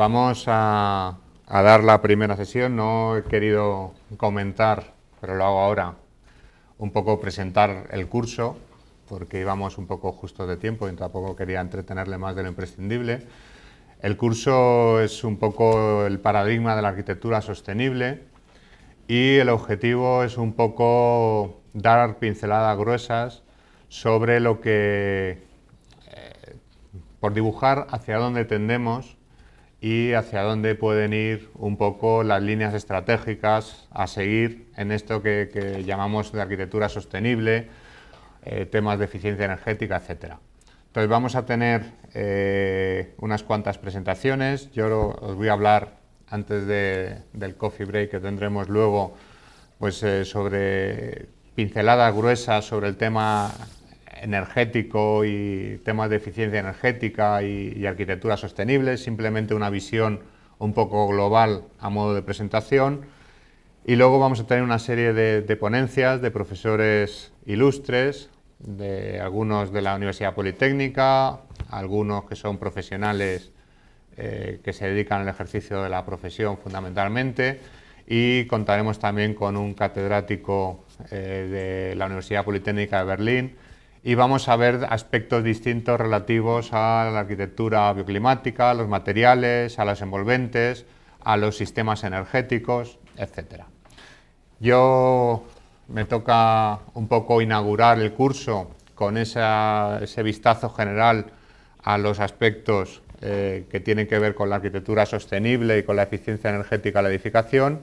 Vamos a dar la primera sesión. No he querido comentar, pero lo hago ahora, un poco presentar el curso, porque íbamos un poco justos de tiempo y tampoco quería entretenerle más de lo imprescindible. El curso es un poco el paradigma de la arquitectura sostenible y el objetivo es un poco dar pinceladas gruesas sobre lo que, por dibujar hacia dónde tendemos y hacia dónde pueden ir un poco las líneas estratégicas a seguir en esto que llamamos de arquitectura sostenible, temas de eficiencia energética, etc. Entonces vamos a tener unas cuantas presentaciones. Yo os voy a hablar antes del coffee break que tendremos luego, pues sobre pinceladas gruesas sobre el tema energético y temas de eficiencia energética y arquitectura sostenible, simplemente una visión un poco global a modo de presentación. Y luego vamos a tener una serie de ponencias de profesores ilustres, de algunos de la Universidad Politécnica, algunos que son profesionales que se dedican al ejercicio de la profesión fundamentalmente, y contaremos también con un catedrático de la Universidad Politécnica de Berlín, y vamos a ver aspectos distintos relativos a la arquitectura bioclimática, a los materiales, a los envolventes, a los sistemas energéticos, etc. Yo me toca un poco inaugurar el curso con ese vistazo general a los aspectos que tienen que ver con la arquitectura sostenible y con la eficiencia energética de la edificación,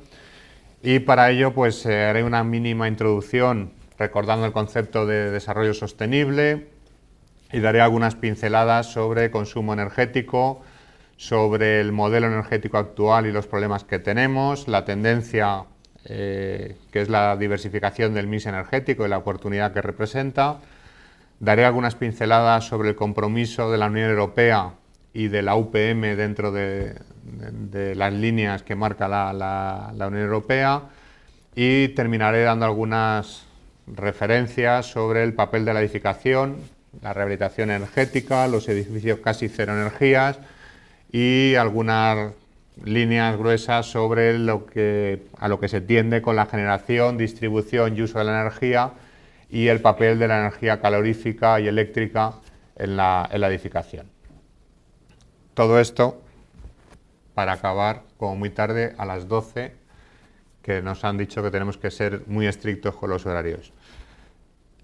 y para ello pues haré una mínima introducción recordando el concepto de desarrollo sostenible y daré algunas pinceladas sobre consumo energético, sobre el modelo energético actual y los problemas que tenemos, la tendencia que es la diversificación del mix energético y la oportunidad que representa. Daré algunas pinceladas sobre el compromiso de la Unión Europea y de la UPM dentro de las líneas que marca la Unión Europea, y terminaré dando algunas referencias sobre el papel de la edificación, la rehabilitación energética, los edificios casi cero energías y algunas líneas gruesas sobre a lo que se tiende con la generación, distribución y uso de la energía y el papel de la energía calorífica y eléctrica en la edificación. Todo esto para acabar como muy tarde a las 12, que nos han dicho que tenemos que ser muy estrictos con los horarios.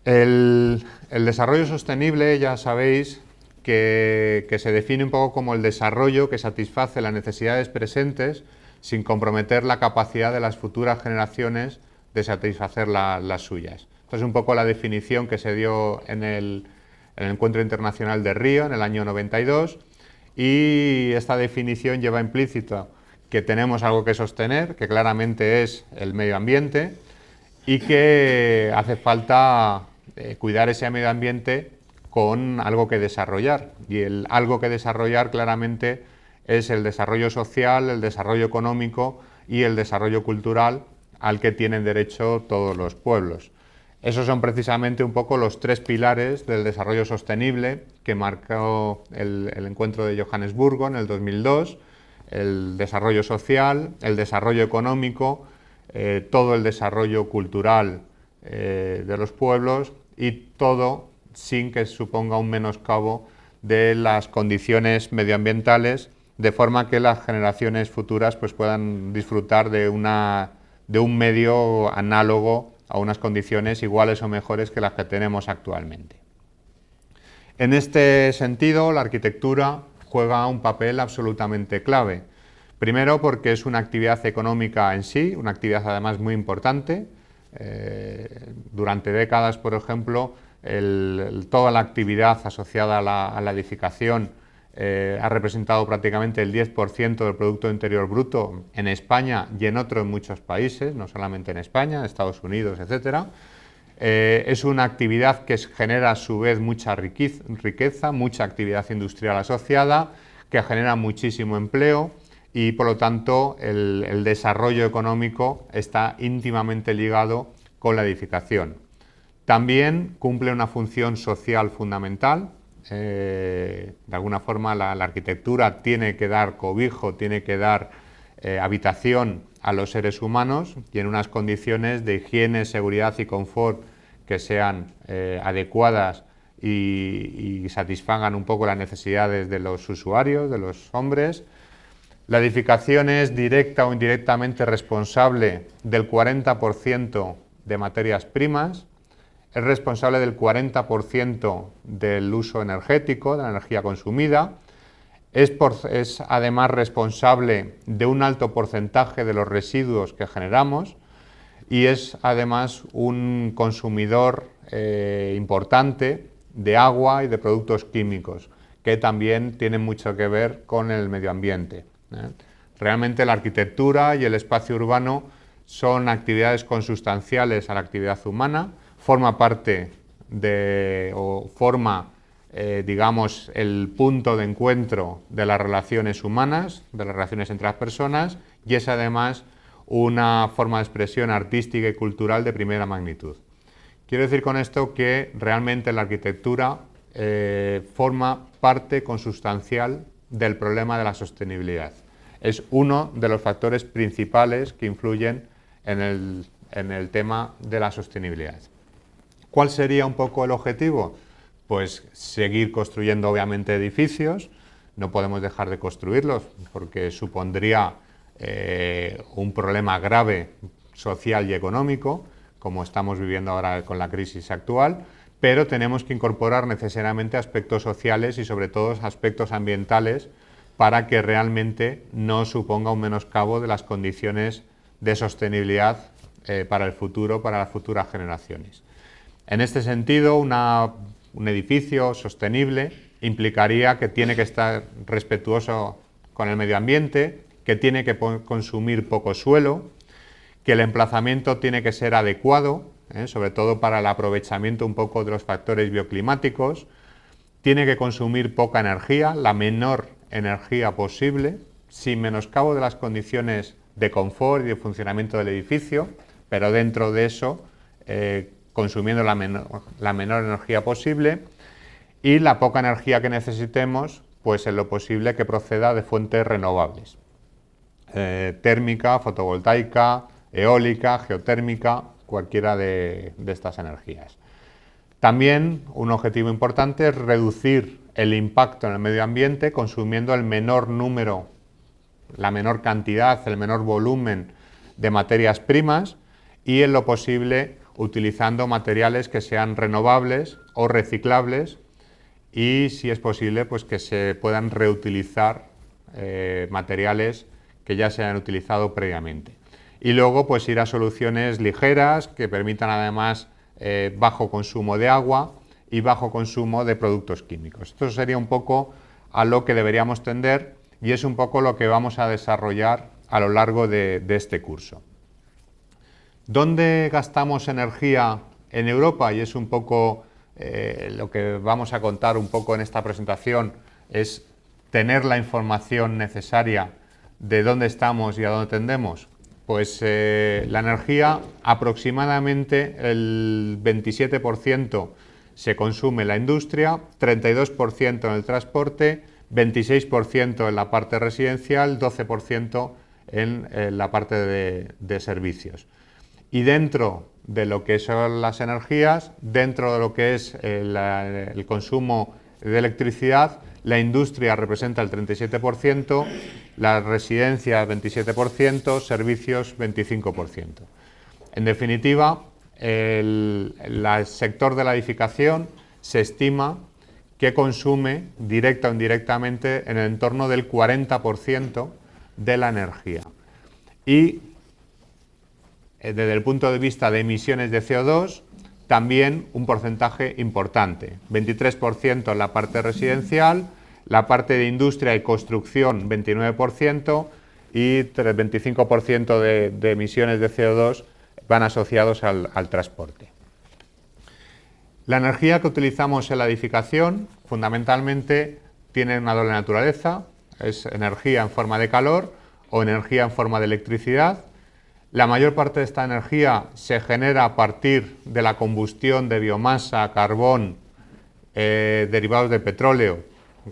El desarrollo sostenible, ya sabéis que se define un poco como el desarrollo que satisface las necesidades presentes sin comprometer la capacidad de las futuras generaciones de satisfacer las suyas. Esta es un poco la definición que se dio en el Encuentro Internacional de Río en el año 92, y esta definición lleva implícito que tenemos algo que sostener, que claramente es el medio ambiente, y que hace falta cuidar ese medio ambiente con algo que desarrollar, y el algo que desarrollar claramente es el desarrollo social, el desarrollo económico y el desarrollo cultural al que tienen derecho todos los pueblos. Esos son precisamente un poco los tres pilares del desarrollo sostenible que marcó el encuentro de Johannesburgo en el 2002, el desarrollo social, el desarrollo económico, todo el desarrollo cultural de los pueblos, y todo sin que suponga un menoscabo de las condiciones medioambientales, de forma que las generaciones futuras pues, puedan disfrutar de un medio análogo a unas condiciones iguales o mejores que las que tenemos actualmente. En este sentido, la arquitectura juega un papel absolutamente clave. Primero porque es una actividad económica en sí, una actividad además muy importante. Durante décadas, por ejemplo, toda la actividad asociada a la edificación ha representado prácticamente el 10% del Producto Interior Bruto en España y en otros muchos países, no solamente en España, en Estados Unidos, etc. Es una actividad que genera a su vez mucha riqueza, mucha actividad industrial asociada, que genera muchísimo empleo, y por lo tanto el desarrollo económico está íntimamente ligado con la edificación. También cumple una función social fundamental, de alguna forma la arquitectura tiene que dar cobijo, tiene que dar habitación a los seres humanos y en unas condiciones de higiene, seguridad y confort que sean adecuadas y satisfagan un poco las necesidades de los usuarios, de los hombres. La edificación es directa o indirectamente responsable del 40% de materias primas, es responsable del 40% del uso energético, de la energía consumida, es además responsable de un alto porcentaje de los residuos que generamos y es además un consumidor importante de agua y de productos químicos, que también tienen mucho que ver con el medio ambiente. Realmente la arquitectura y el espacio urbano son actividades consustanciales a la actividad humana, forma parte de, o forma, digamos, el punto de encuentro de las relaciones humanas, de las relaciones entre las personas, y es además una forma de expresión artística y cultural de primera magnitud. Quiero decir con esto que realmente la arquitectura forma parte consustancial del problema de la sostenibilidad. Es uno de los factores principales que influyen en el tema de la sostenibilidad. ¿Cuál sería un poco el objetivo? Pues seguir construyendo obviamente edificios, no podemos dejar de construirlos porque supondría un problema grave social y económico, como estamos viviendo ahora con la crisis actual, pero tenemos que incorporar necesariamente aspectos sociales y sobre todo aspectos ambientales para que realmente no suponga un menoscabo de las condiciones de sostenibilidad para el futuro, para las futuras generaciones. En este sentido, un edificio sostenible implicaría que tiene que estar respetuoso con el medio ambiente, que tiene que consumir poco suelo, que el emplazamiento tiene que ser adecuado, sobre todo para el aprovechamiento un poco de los factores bioclimáticos, tiene que consumir poca energía, la menor energía posible, sin menoscabo de las condiciones de confort y de funcionamiento del edificio, pero dentro de eso consumiendo la menor energía posible, y la poca energía que necesitemos, pues en lo posible que proceda de fuentes renovables, térmica, fotovoltaica, eólica, geotérmica, cualquiera de estas energías. También un objetivo importante es reducir el impacto en el medio ambiente consumiendo el menor número, la menor cantidad, el menor volumen de materias primas y en lo posible utilizando materiales que sean renovables o reciclables y si es posible pues que se puedan reutilizar materiales que ya se hayan utilizado previamente. Y luego pues ir a soluciones ligeras que permitan además bajo consumo de agua y bajo consumo de productos químicos. Esto sería un poco a lo que deberíamos tender y es un poco lo que vamos a desarrollar a lo largo de este curso. ¿Dónde gastamos energía en Europa? Y es un poco lo que vamos a contar un poco en esta presentación, es tener la información necesaria de dónde estamos y a dónde tendemos. Pues la energía, aproximadamente el 27% se consume en la industria, 32% en el transporte, 26% en la parte residencial, 12% en la parte de servicios. Y dentro de lo que son las energías, dentro de lo que es el consumo de electricidad, la industria representa el 37%, las residencias 27%, servicios 25%. En definitiva, el sector de la edificación se estima que consume directa o indirectamente en el entorno del 40% de la energía. Y desde el punto de vista de emisiones de CO2, también un porcentaje importante, 23% en la parte residencial, la parte de industria y construcción 29% y 25% de emisiones de CO2 van asociados al transporte. La energía que utilizamos en la edificación fundamentalmente tiene una doble naturaleza, es energía en forma de calor o energía en forma de electricidad. La mayor parte de esta energía se genera a partir de la combustión de biomasa, carbón derivados de petróleo,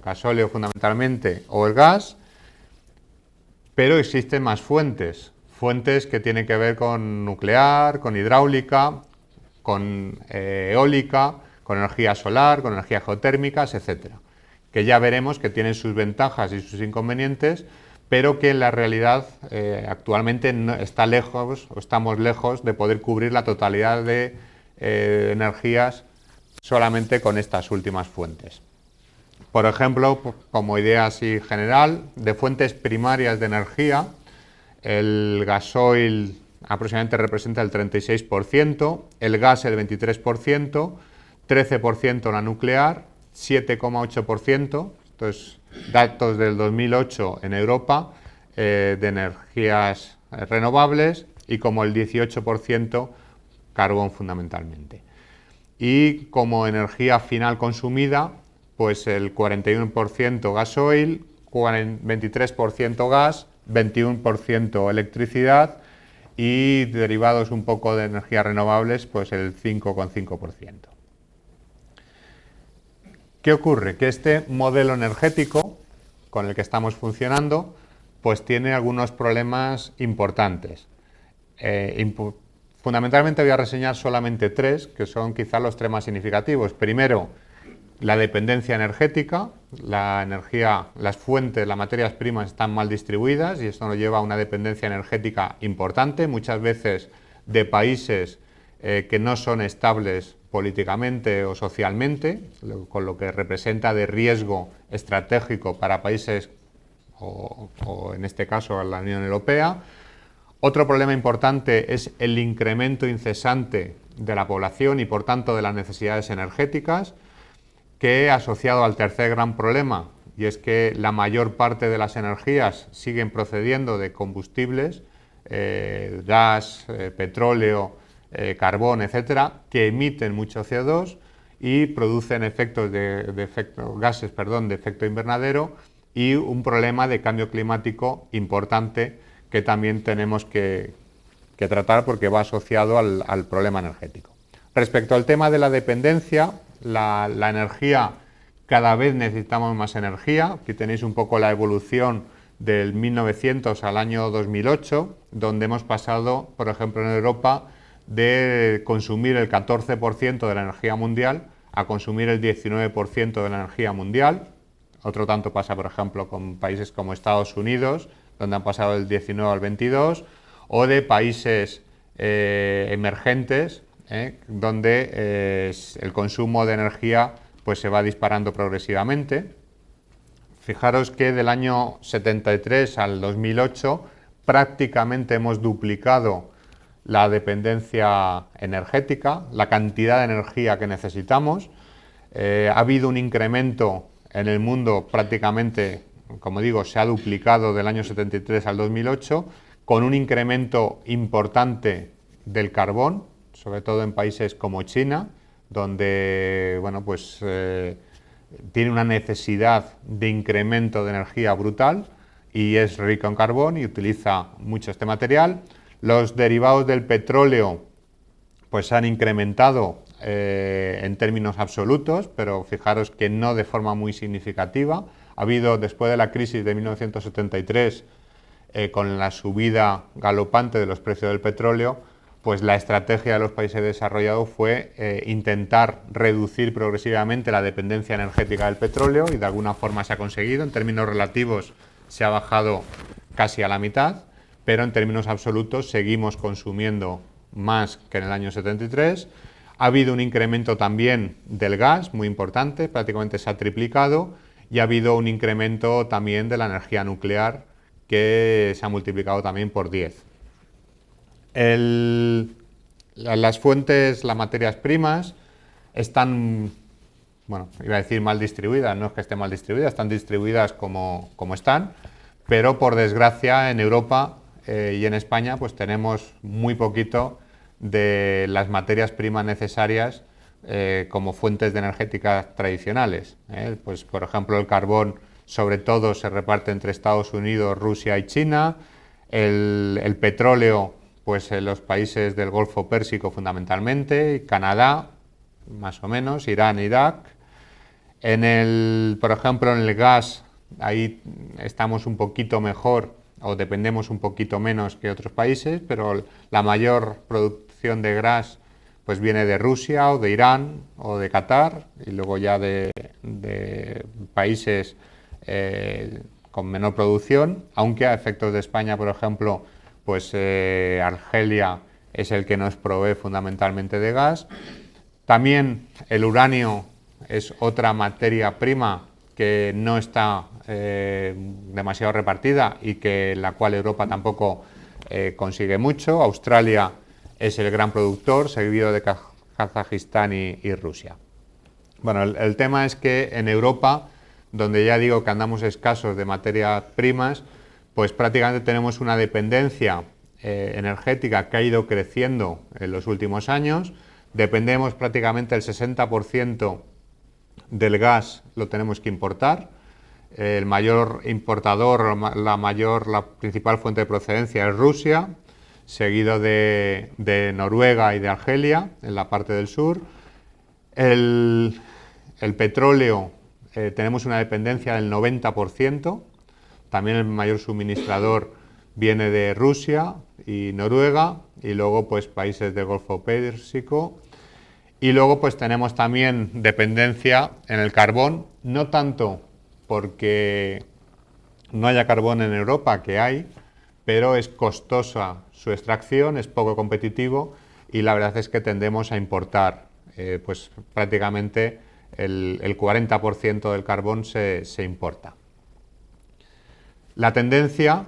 gasóleo fundamentalmente, o el gas, pero existen más fuentes que tienen que ver con nuclear, con hidráulica, con eólica, con energía solar, con energías geotérmicas, etcétera, que ya veremos que tienen sus ventajas y sus inconvenientes, pero que en la realidad actualmente está lejos, o estamos lejos de poder cubrir la totalidad de energías solamente con estas últimas fuentes. Por ejemplo, como idea así general, de fuentes primarias de energía, el gasoil aproximadamente representa el 36%, el gas el 23%, 13% la nuclear, 7,8%, esto es datos del 2008 en Europa, de energías renovables, y como el 18% carbón fundamentalmente. Y como energía final consumida, pues el 41% gasoil, 23% gas, 21% electricidad, y derivados un poco de energías renovables, pues el 5,5%. ¿Qué ocurre? Que este modelo energético con el que estamos funcionando, pues tiene algunos problemas importantes. Fundamentalmente voy a reseñar solamente tres, que son quizá los tres más significativos. Primero, la dependencia energética. La energía, las fuentes, las materias primas están mal distribuidas y esto nos lleva a una dependencia energética importante, muchas veces de países que no son estables políticamente o socialmente, con lo que representa de riesgo estratégico para países o en este caso a la Unión Europea. Otro problema importante es el incremento incesante de la población y por tanto de las necesidades energéticas, que asociado al tercer gran problema, y es que la mayor parte de las energías siguen procediendo de combustibles, gas, petróleo, carbón, etcétera, que emiten mucho CO2 y producen gases de efecto invernadero, y un problema de cambio climático importante que también tenemos que tratar porque va asociado al problema energético. Respecto al tema de la dependencia, la energía, cada vez necesitamos más energía. Aquí tenéis un poco la evolución del 1900 al año 2008, donde hemos pasado, por ejemplo, en Europa, de consumir el 14% de la energía mundial a consumir el 19% de la energía mundial. Otro tanto pasa, por ejemplo, con países como Estados Unidos, donde han pasado del 19 al 22, o de países emergentes, donde el consumo de energía pues se va disparando progresivamente. Fijaros que del año 73 al 2008 prácticamente hemos duplicado la dependencia energética, la cantidad de energía que necesitamos. Ha habido un incremento en el mundo prácticamente, como digo, se ha duplicado del año 73 al 2008, con un incremento importante del carbón, sobre todo en países como China, donde tiene una necesidad de incremento de energía brutal y es rico en carbón y utiliza mucho este material. Los derivados del petróleo pues han incrementado en términos absolutos, pero fijaros que no de forma muy significativa. Ha habido, después de la crisis de 1973, con la subida galopante de los precios del petróleo, pues la estrategia de los países desarrollados fue intentar reducir progresivamente la dependencia energética del petróleo, y de alguna forma se ha conseguido. En términos relativos se ha bajado casi a la mitad, pero en términos absolutos seguimos consumiendo más que en el año 73. Ha habido un incremento también del gas muy importante, prácticamente se ha triplicado, y ha habido un incremento también de la energía nuclear, que se ha multiplicado también por 10. Las fuentes, las materias primas, están, bueno, iba a decir mal distribuidas, no es que estén mal distribuidas, están distribuidas como están, pero por desgracia en Europa y en España pues tenemos muy poquito de las materias primas necesarias como fuentes de energéticas tradicionales. Pues por ejemplo el carbón sobre todo se reparte entre Estados Unidos, Rusia y China, el petróleo pues en los países del Golfo Pérsico fundamentalmente, Canadá más o menos, Irán, Irak, Por ejemplo, en el gas, ahí estamos un poquito mejor o dependemos un poquito menos que otros países, pero la mayor producción de gas pues viene de Rusia o de Irán o de Qatar, y luego ya de países con menor producción, aunque a efectos de España, por ejemplo, pues Argelia es el que nos provee fundamentalmente de gas. También el uranio es otra materia prima que no está demasiado repartida y que la cual Europa tampoco consigue mucho. Australia es el gran productor, seguido de Kazajistán y Rusia. Bueno, el tema es que en Europa, donde ya digo que andamos escasos de materias primas, pues prácticamente tenemos una dependencia energética que ha ido creciendo en los últimos años. Dependemos prácticamente el 60% del gas lo tenemos que importar. El mayor importador, la principal fuente de procedencia es Rusia, seguido de Noruega y de Argelia, en la parte del sur. El petróleo, tenemos una dependencia del 90%, también el mayor suministrador viene de Rusia y Noruega, y luego pues países del Golfo Pérsico. Y luego pues tenemos también dependencia en el carbón, no tanto porque no haya carbón en Europa, que hay, pero es costosa su extracción, es poco competitivo, y la verdad es que tendemos a importar pues prácticamente el 40% del carbón se importa. La tendencia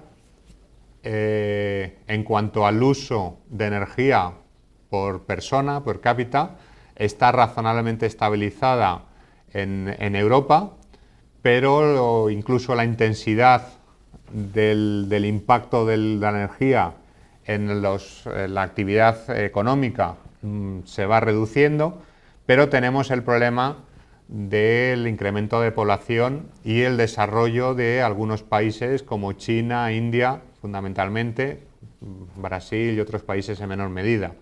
en cuanto al uso de energía por persona, per cápita, está razonablemente estabilizada en Europa, pero incluso la intensidad del impacto de la energía en la actividad económica se va reduciendo, pero tenemos el problema del incremento de población y el desarrollo de algunos países como China, India, fundamentalmente, Brasil y otros países en menor medida.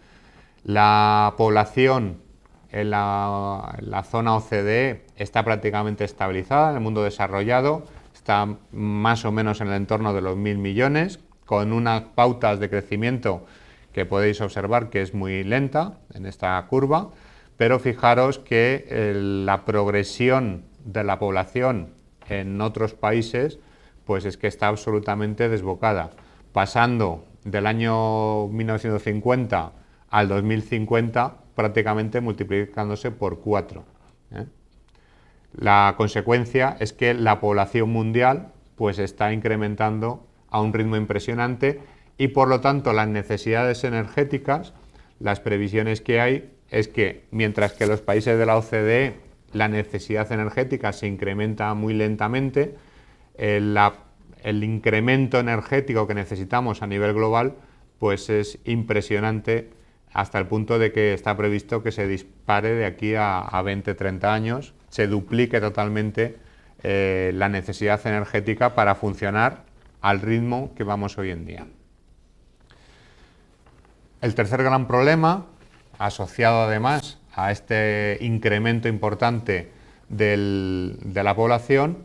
La población en la zona OCDE está prácticamente estabilizada, en el mundo desarrollado está más o menos en el entorno de los 1.000 millones, con unas pautas de crecimiento que podéis observar que es muy lenta en esta curva, pero fijaros que la progresión de la población en otros países pues es que está absolutamente desbocada, pasando del año 1950 al 2050 prácticamente multiplicándose por 4. La consecuencia es que la población mundial pues está incrementando a un ritmo impresionante, y por lo tanto las necesidades energéticas, las previsiones que hay es que mientras que los países de la OCDE la necesidad energética se incrementa muy lentamente, el incremento energético que necesitamos a nivel global pues es impresionante, hasta el punto de que está previsto que se dispare de aquí a 20-30 años, se duplique totalmente la necesidad energética para funcionar al ritmo que vamos hoy en día. El tercer gran problema, asociado además a este incremento importante de la población,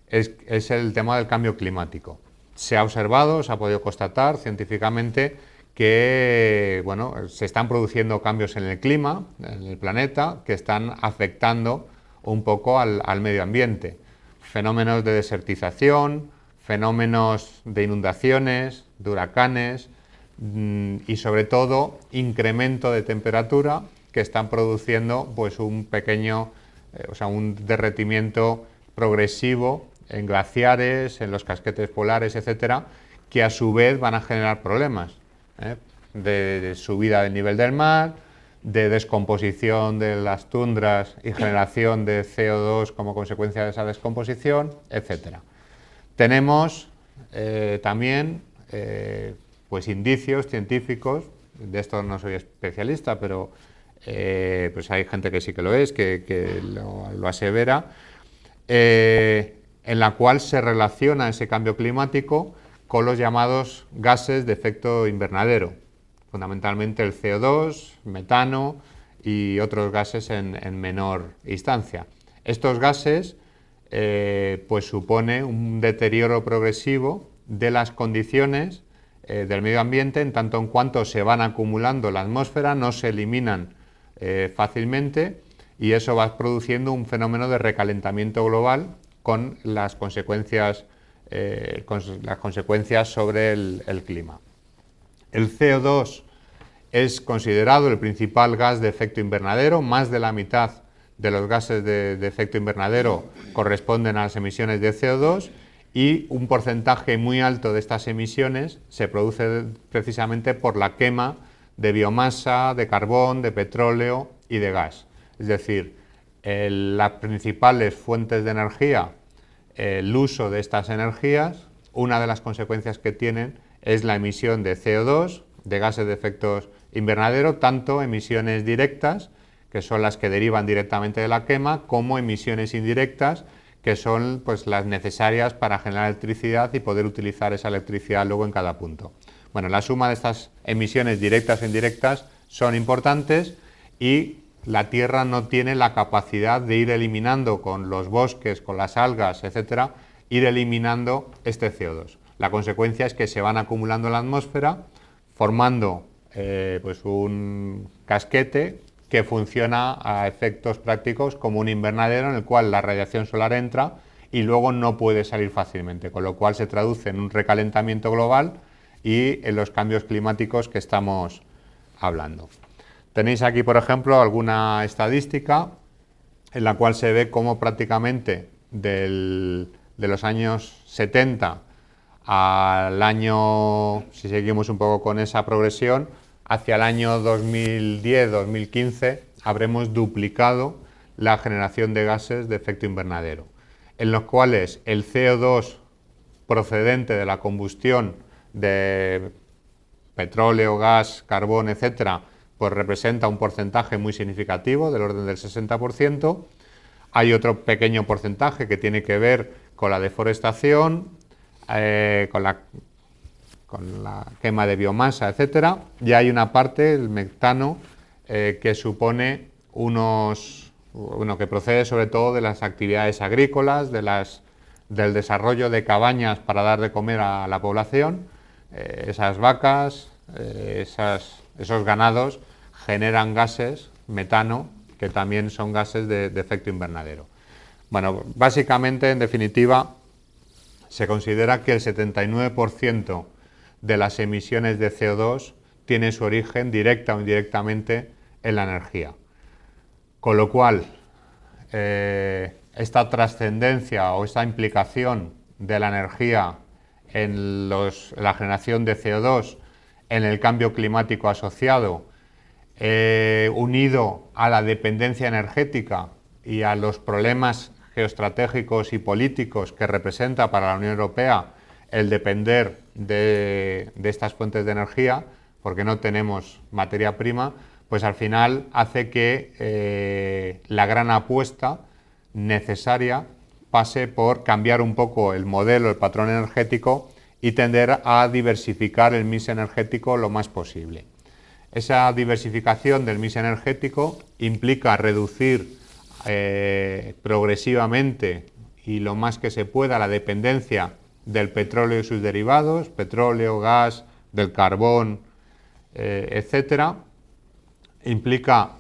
es el tema del cambio climático. Se ha observado, se ha podido constatar científicamente que bueno, se están produciendo cambios en el clima, en el planeta, que están afectando un poco al medio ambiente. Fenómenos de desertización, fenómenos de inundaciones, de huracanes y sobre todo incremento de temperatura que están produciendo pues un pequeño, un derretimiento progresivo en glaciares, en los casquetes polares, etcétera, que a su vez van a generar problemas de subida del nivel del mar, de descomposición de las tundras y generación de CO2 como consecuencia de esa descomposición, etcétera. Tenemos también pues indicios científicos, de esto no soy especialista, pero pues hay gente que sí que lo es, que lo asevera, en la cual se relaciona ese cambio climático con los llamados gases de efecto invernadero, fundamentalmente el CO2, metano y otros gases en menor instancia. Estos gases pues supone un deterioro progresivo de las condiciones del medio ambiente, en tanto en cuanto se van acumulando en la atmósfera, no se eliminan fácilmente, y eso va produciendo un fenómeno de recalentamiento global con las consecuencias sobre el clima. El CO2 es considerado el principal gas de efecto invernadero. Más de la mitad de los gases de efecto invernadero corresponden a las emisiones de CO2, y un porcentaje muy alto de estas emisiones se produce precisamente por la quema de biomasa, de carbón, de petróleo y de gas. Es decir, las principales fuentes de energía, el uso de estas energías, una de las consecuencias que tienen es la emisión de CO2, de gases de efecto invernadero, tanto emisiones directas, que son las que derivan directamente de la quema, como emisiones indirectas, que son pues las necesarias para generar electricidad y poder utilizar esa electricidad luego en cada punto. Bueno, la suma de estas emisiones directas e indirectas son importantes, y la Tierra no tiene la capacidad de ir eliminando con los bosques, con las algas, etcétera, ir eliminando este CO2. La consecuencia es que se van acumulando en la atmósfera, formando pues un casquete que funciona a efectos prácticos como un invernadero en el cual la radiación solar entra y luego no puede salir fácilmente, con lo cual se traduce en un recalentamiento global y en los cambios climáticos que estamos hablando. Tenéis aquí, por ejemplo, alguna estadística en la cual se ve cómo prácticamente de los años 70 al año, si seguimos un poco con esa progresión, hacia el año 2010-2015 habremos duplicado la generación de gases de efecto invernadero, en los cuales el CO2 procedente de la combustión de petróleo, gas, carbón, etcétera, pues representa un porcentaje muy significativo, del orden del 60%. Hay otro pequeño porcentaje que tiene que ver con la deforestación, con la quema de biomasa, etcétera, y hay una parte, el metano, que supone que procede sobre todo de las actividades agrícolas, del desarrollo de cabañas para dar de comer a la población. Esas vacas, esos ganados generan gases, metano, que también son gases de efecto invernadero. Bueno, básicamente, en definitiva, se considera que el 79% de las emisiones de CO2 tiene su origen directa o indirectamente en la energía. Con lo cual, esta trascendencia o esta implicación de la energía en la generación de CO2, en el cambio climático asociado, unido a la dependencia energética y a los problemas geoestratégicos y políticos que representa para la Unión Europea el depender de estas fuentes de energía, porque no tenemos materia prima, pues al final hace que la gran apuesta necesaria pase por cambiar un poco el modelo, el patrón energético, y tender a diversificar el mix energético lo más posible. Esa diversificación del mix energético implica reducir progresivamente y lo más que se pueda la dependencia del petróleo y sus derivados, petróleo, gas, del carbón, etcétera. Implica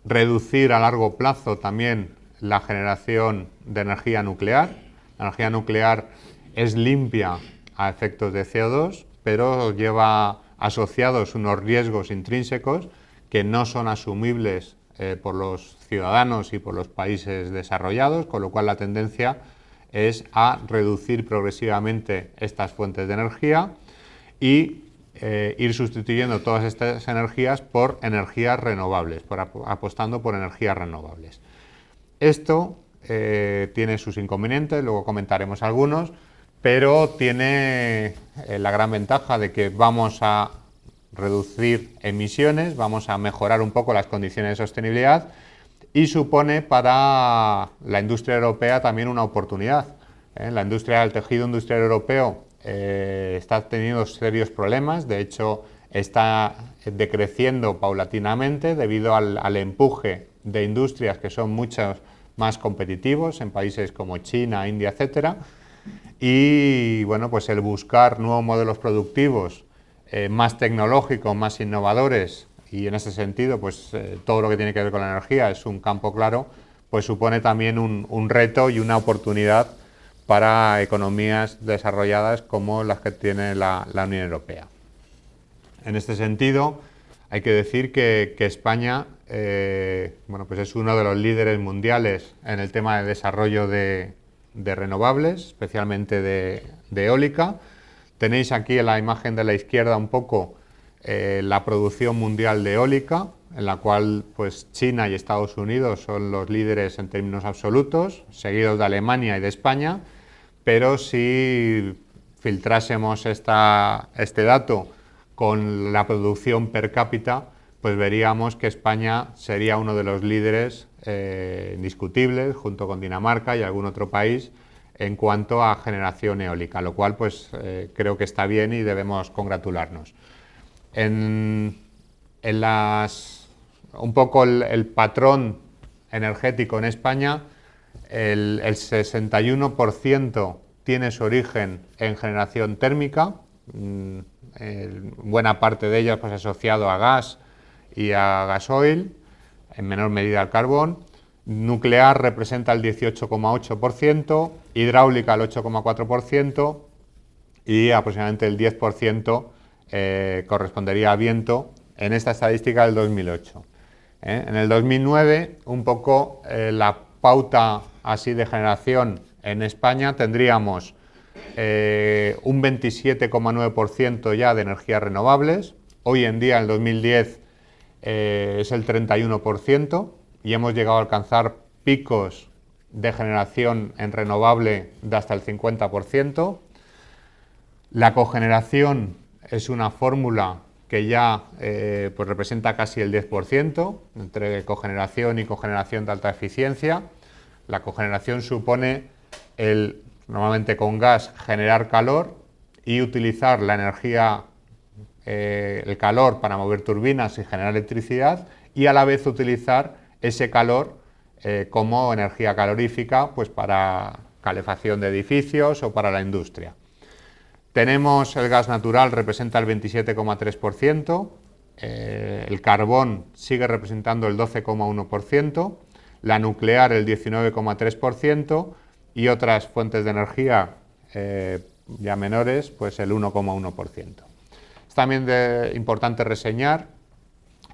reducir a largo plazo también la generación de energía nuclear. La energía nuclear es limpia a efectos de CO2, pero lleva asociados unos riesgos intrínsecos que no son asumibles por los ciudadanos y por los países desarrollados, con lo cual la tendencia es a reducir progresivamente estas fuentes de energía y ir sustituyendo todas estas energías por energías renovables, apostando por energías renovables. Esto tiene sus inconvenientes, luego comentaremos algunos, pero tiene la gran ventaja de que vamos a reducir emisiones, vamos a mejorar un poco las condiciones de sostenibilidad y supone para la industria europea también una oportunidad. La industria del tejido industrial europeo está teniendo serios problemas, de hecho está decreciendo paulatinamente debido al empuje de industrias que son mucho más competitivos en países como China, India, etcétera. Y bueno, pues el buscar nuevos modelos productivos más tecnológicos, más innovadores, y en ese sentido, pues todo lo que tiene que ver con la energía es un campo claro, pues supone también un reto y una oportunidad para economías desarrolladas como las que tiene la Unión Europea. En este sentido, hay que decir que España bueno, pues es uno de los líderes mundiales en el tema de desarrollo de renovables, especialmente de eólica. Tenéis aquí en la imagen de la izquierda un poco la producción mundial de eólica, en la cual pues China y Estados Unidos son los líderes en términos absolutos, seguidos de Alemania y de España, pero si filtrásemos este dato con la producción per cápita, pues veríamos que España sería uno de los líderes indiscutibles, junto con Dinamarca y algún otro país, en cuanto a generación eólica, lo cual pues creo que está bien y debemos congratularnos. Un poco el patrón energético en España, el 61% tiene su origen en generación térmica, buena parte de ellas pues asociado a gas y a gasoil, en menor medida al carbón. Nuclear representa el 18,8%, hidráulica el 8,4% y aproximadamente el 10% correspondería a viento en esta estadística del 2008. En el 2009, un poco la pauta así de generación en España, tendríamos un 27,9% ya de energías renovables. Hoy en día, en el 2010, es el 31% y hemos llegado a alcanzar picos de generación en renovable de hasta el 50%. La cogeneración es una fórmula que ya pues representa casi el 10% entre cogeneración y cogeneración de alta eficiencia. La cogeneración supone normalmente con gas, generar calor y utilizar la energía, el calor para mover turbinas y generar electricidad, y a la vez utilizar ese calor como energía calorífica pues para calefacción de edificios o para la industria. Tenemos el gas natural, representa el 27,3%, el carbón sigue representando el 12,1%, la nuclear el 19,3% y otras fuentes de energía ya menores, pues el 1,1%. Es también importante reseñar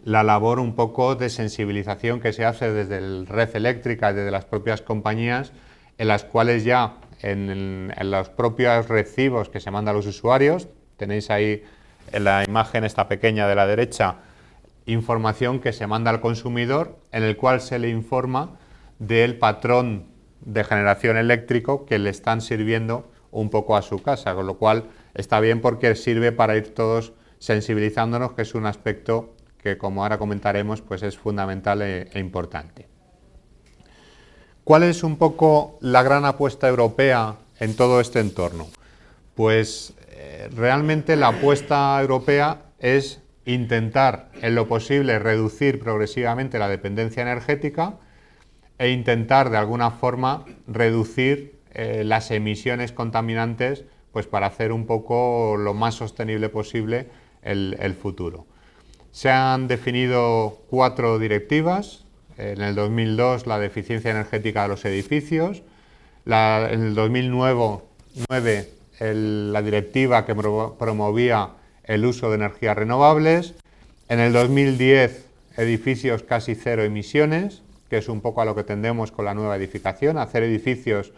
la labor un poco de sensibilización que se hace desde la red eléctrica y desde las propias compañías, en las cuales ya en los propios recibos que se mandan a los usuarios, tenéis ahí en la imagen esta pequeña de la derecha, información que se manda al consumidor, en el cual se le informa del patrón de generación eléctrico que le están sirviendo un poco a su casa, con lo cual está bien porque sirve para ir todos sensibilizándonos, que es un aspecto que, como ahora comentaremos, pues es fundamental e importante. ¿Cuál es un poco la gran apuesta europea en todo este entorno? Pues realmente la apuesta europea es intentar en lo posible reducir progresivamente la dependencia energética e intentar de alguna forma reducir las emisiones contaminantes, pues para hacer un poco lo más sostenible posible el futuro. Se han definido 4 directivas. En el 2002 la de eficiencia energética de los edificios, en el 2009 la directiva que promovía el uso de energías renovables, en el 2010 edificios casi cero emisiones, que es un poco a lo que tendemos con la nueva edificación, hacer edificios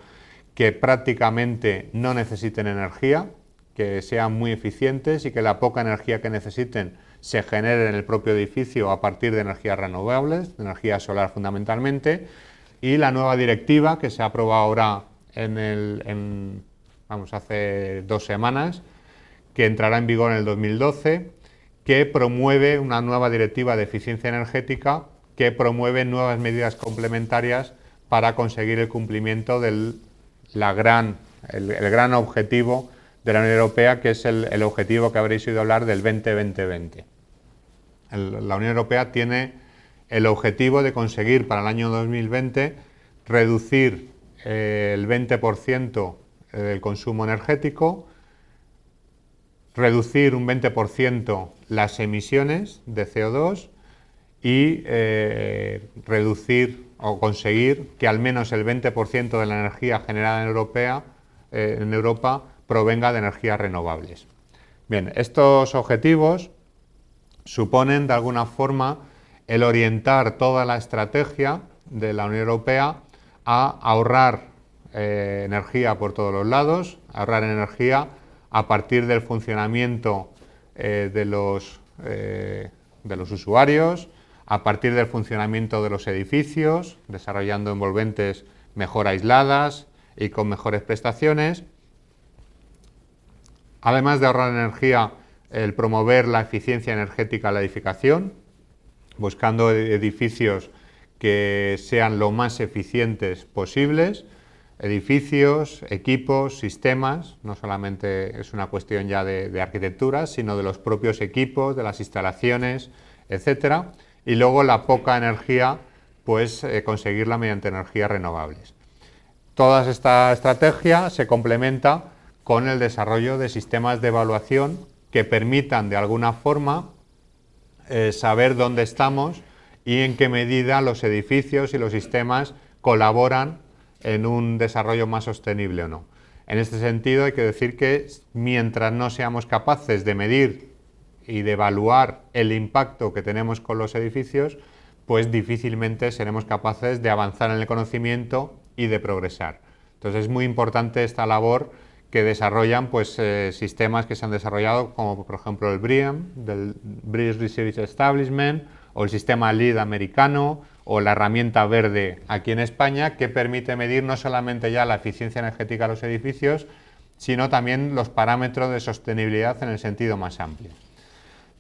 que prácticamente no necesiten energía, que sean muy eficientes y que la poca energía que necesiten se genere en el propio edificio a partir de energías renovables, de energía solar fundamentalmente, y la nueva directiva que se ha aprobado ahora hace 2 semanas, que entrará en vigor en el 2012, que promueve una nueva directiva de eficiencia energética, que promueve nuevas medidas complementarias para conseguir el cumplimiento del gran objetivo de la Unión Europea, que es el objetivo que habréis oído hablar del 20-20-20. La Unión Europea tiene el objetivo de conseguir para el año 2020 reducir el 20% del consumo energético, reducir un 20% las emisiones de CO2 y reducir o conseguir que al menos el 20% de la energía generada en Europa provenga de energías renovables. Bien, estos objetivos suponen de alguna forma el orientar toda la estrategia de la Unión Europea a ahorrar energía por todos los lados, ahorrar energía a partir del funcionamiento de los usuarios, a partir del funcionamiento de los edificios, desarrollando envolventes mejor aisladas y con mejores prestaciones. Además de ahorrar energía, el promover la eficiencia energética de la edificación, buscando edificios que sean lo más eficientes posibles, edificios, equipos, sistemas, no solamente es una cuestión ya de arquitectura, sino de los propios equipos, de las instalaciones, etcétera. Y luego la poca energía, pues conseguirla mediante energías renovables. Toda esta estrategia se complementa con el desarrollo de sistemas de evaluación que permitan de alguna forma saber dónde estamos y en qué medida los edificios y los sistemas colaboran en un desarrollo más sostenible o no. En este sentido hay que decir que mientras no seamos capaces de medir y de evaluar el impacto que tenemos con los edificios, pues difícilmente seremos capaces de avanzar en el conocimiento y de progresar. Entonces es muy importante esta labor que desarrollan pues, sistemas que se han desarrollado como por ejemplo el BREEAM, del British Research Establishment, o el sistema LEED americano, o la herramienta verde aquí en España, que permite medir no solamente ya la eficiencia energética de los edificios, sino también los parámetros de sostenibilidad en el sentido más amplio.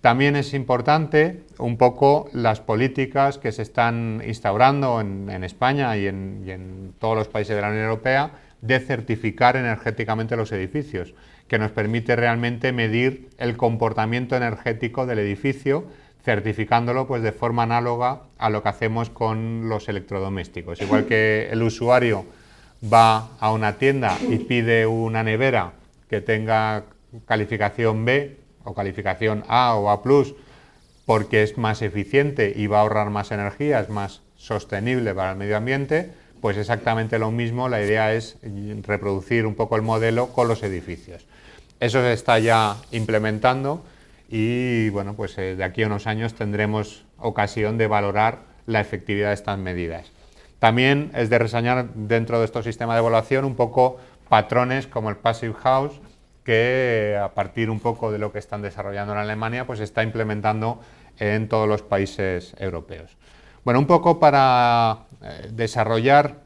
También es importante un poco las políticas que se están instaurando en España y en todos los países de la Unión Europea de certificar energéticamente los edificios, que nos permite realmente medir el comportamiento energético del edificio, certificándolo pues, de forma análoga a lo que hacemos con los electrodomésticos. Igual que el usuario va a una tienda y pide una nevera que tenga calificación B o calificación A o A+, porque es más eficiente y va a ahorrar más energía, es más sostenible para el medio ambiente, pues exactamente lo mismo, la idea es reproducir un poco el modelo con los edificios. Eso se está ya implementando y bueno, pues de aquí a unos años tendremos ocasión de valorar la efectividad de estas medidas. También es de reseñar dentro de estos sistemas de evaluación un poco patrones como el Passive House, que a partir un poco de lo que están desarrollando en Alemania, pues se está implementando en todos los países europeos. Bueno, un poco para desarrollar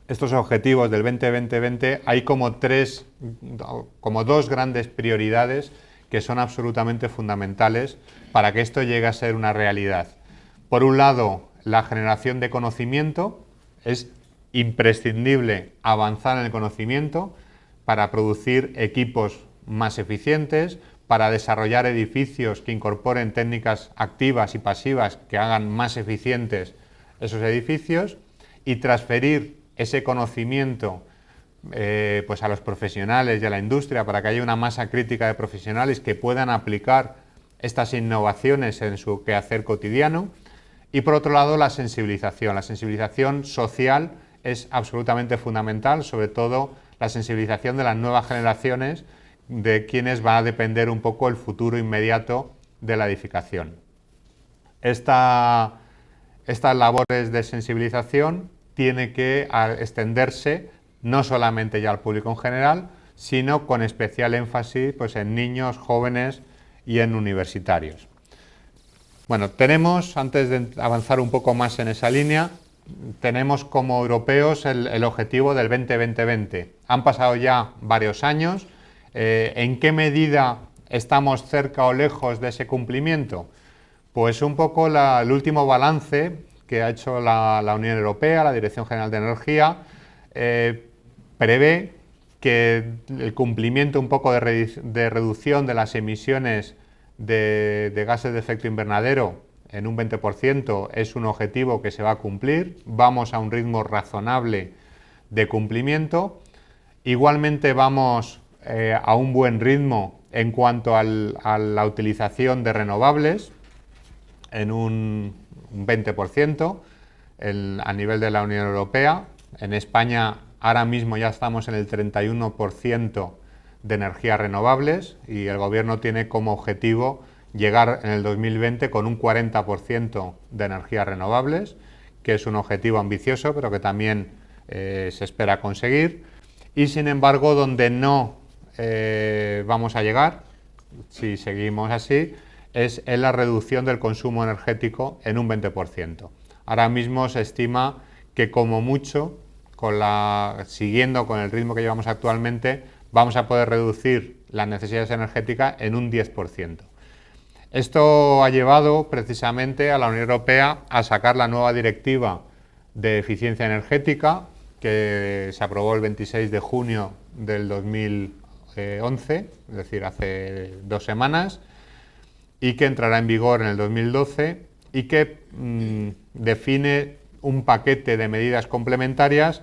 estos objetivos del 20-20-20 hay como dos grandes prioridades que son absolutamente fundamentales para que esto llegue a ser una realidad. Por un lado, la generación de conocimiento. Es imprescindible avanzar en el conocimiento para producir equipos más eficientes, para desarrollar edificios que incorporen técnicas activas y pasivas que hagan más eficientes esos edificios y transferir ese conocimiento pues a los profesionales y a la industria para que haya una masa crítica de profesionales que puedan aplicar estas innovaciones en su quehacer cotidiano. Y por otro lado, la sensibilización social es absolutamente fundamental, sobre todo la sensibilización de las nuevas generaciones, de quienes va a depender un poco el futuro inmediato de la edificación. Estas labores de sensibilización tienen que extenderse no solamente ya al público en general, sino con especial énfasis pues, en niños, jóvenes y en universitarios. Bueno, tenemos, antes de avanzar un poco más en esa línea, tenemos como europeos el objetivo del 20-20-20. Han pasado ya varios años. ¿En qué medida estamos cerca o lejos de ese cumplimiento? Pues un poco el último balance que ha hecho la Unión Europea, la Dirección General de Energía, prevé que el cumplimiento un poco de reducción de las emisiones de gases de efecto invernadero en un 20% es un objetivo que se va a cumplir, vamos a un ritmo razonable de cumplimiento. Igualmente vamos a un buen ritmo en cuanto a la utilización de renovables, en un 20% a nivel de la Unión Europea. En España ahora mismo ya estamos en el 31% de energías renovables y el Gobierno tiene como objetivo llegar en el 2020 con un 40% de energías renovables, que es un objetivo ambicioso, pero que también se espera conseguir. Y sin embargo, donde no vamos a llegar, si seguimos así, es en la reducción del consumo energético en un 20%. Ahora mismo se estima que como mucho, siguiendo con el ritmo que llevamos actualmente, vamos a poder reducir las necesidades energéticas en un 10%. Esto ha llevado precisamente a la Unión Europea a sacar la nueva directiva de eficiencia energética, que se aprobó el 26 de junio del 2011, es decir, hace 2 semanas, y que entrará en vigor en el 2012 y que define un paquete de medidas complementarias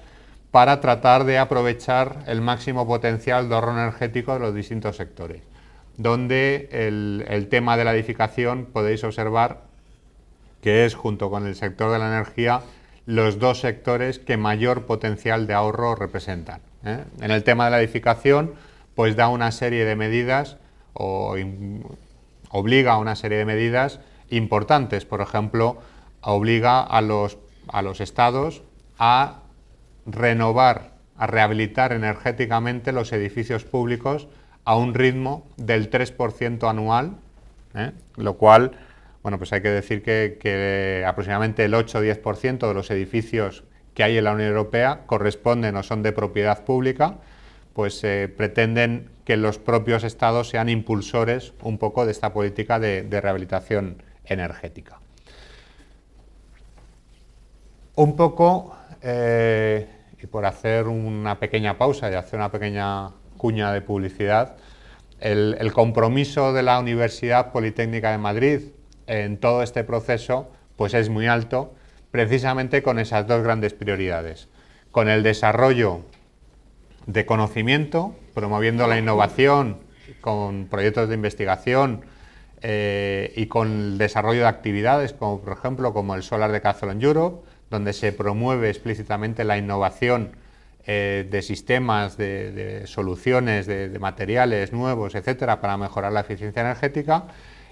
para tratar de aprovechar el máximo potencial de ahorro energético de los distintos sectores, donde el tema de la edificación podéis observar que es, junto con el sector de la energía, los 2 sectores que mayor potencial de ahorro representan. En el tema de la edificación, pues da una serie de medidas obliga a una serie de medidas importantes. Por ejemplo, obliga a los estados a renovar, a rehabilitar energéticamente los edificios públicos a un ritmo del 3% anual, lo cual, bueno, pues hay que decir que aproximadamente el 8 o 10% de los edificios que hay en la Unión Europea corresponden o son de propiedad pública, pues pretenden que los propios estados sean impulsores un poco de esta política de rehabilitación energética. Un poco, y por hacer una pequeña pausa y hacer una pequeña cuña de publicidad, el compromiso de la Universidad Politécnica de Madrid en todo este proceso pues es muy alto, precisamente con esas 2 grandes prioridades, con el desarrollo de conocimiento, promoviendo la innovación con proyectos de investigación y con el desarrollo de actividades, como por ejemplo como el Solar Decathlon Europe, donde se promueve explícitamente la innovación de sistemas, de soluciones, de materiales nuevos, etcétera, para mejorar la eficiencia energética.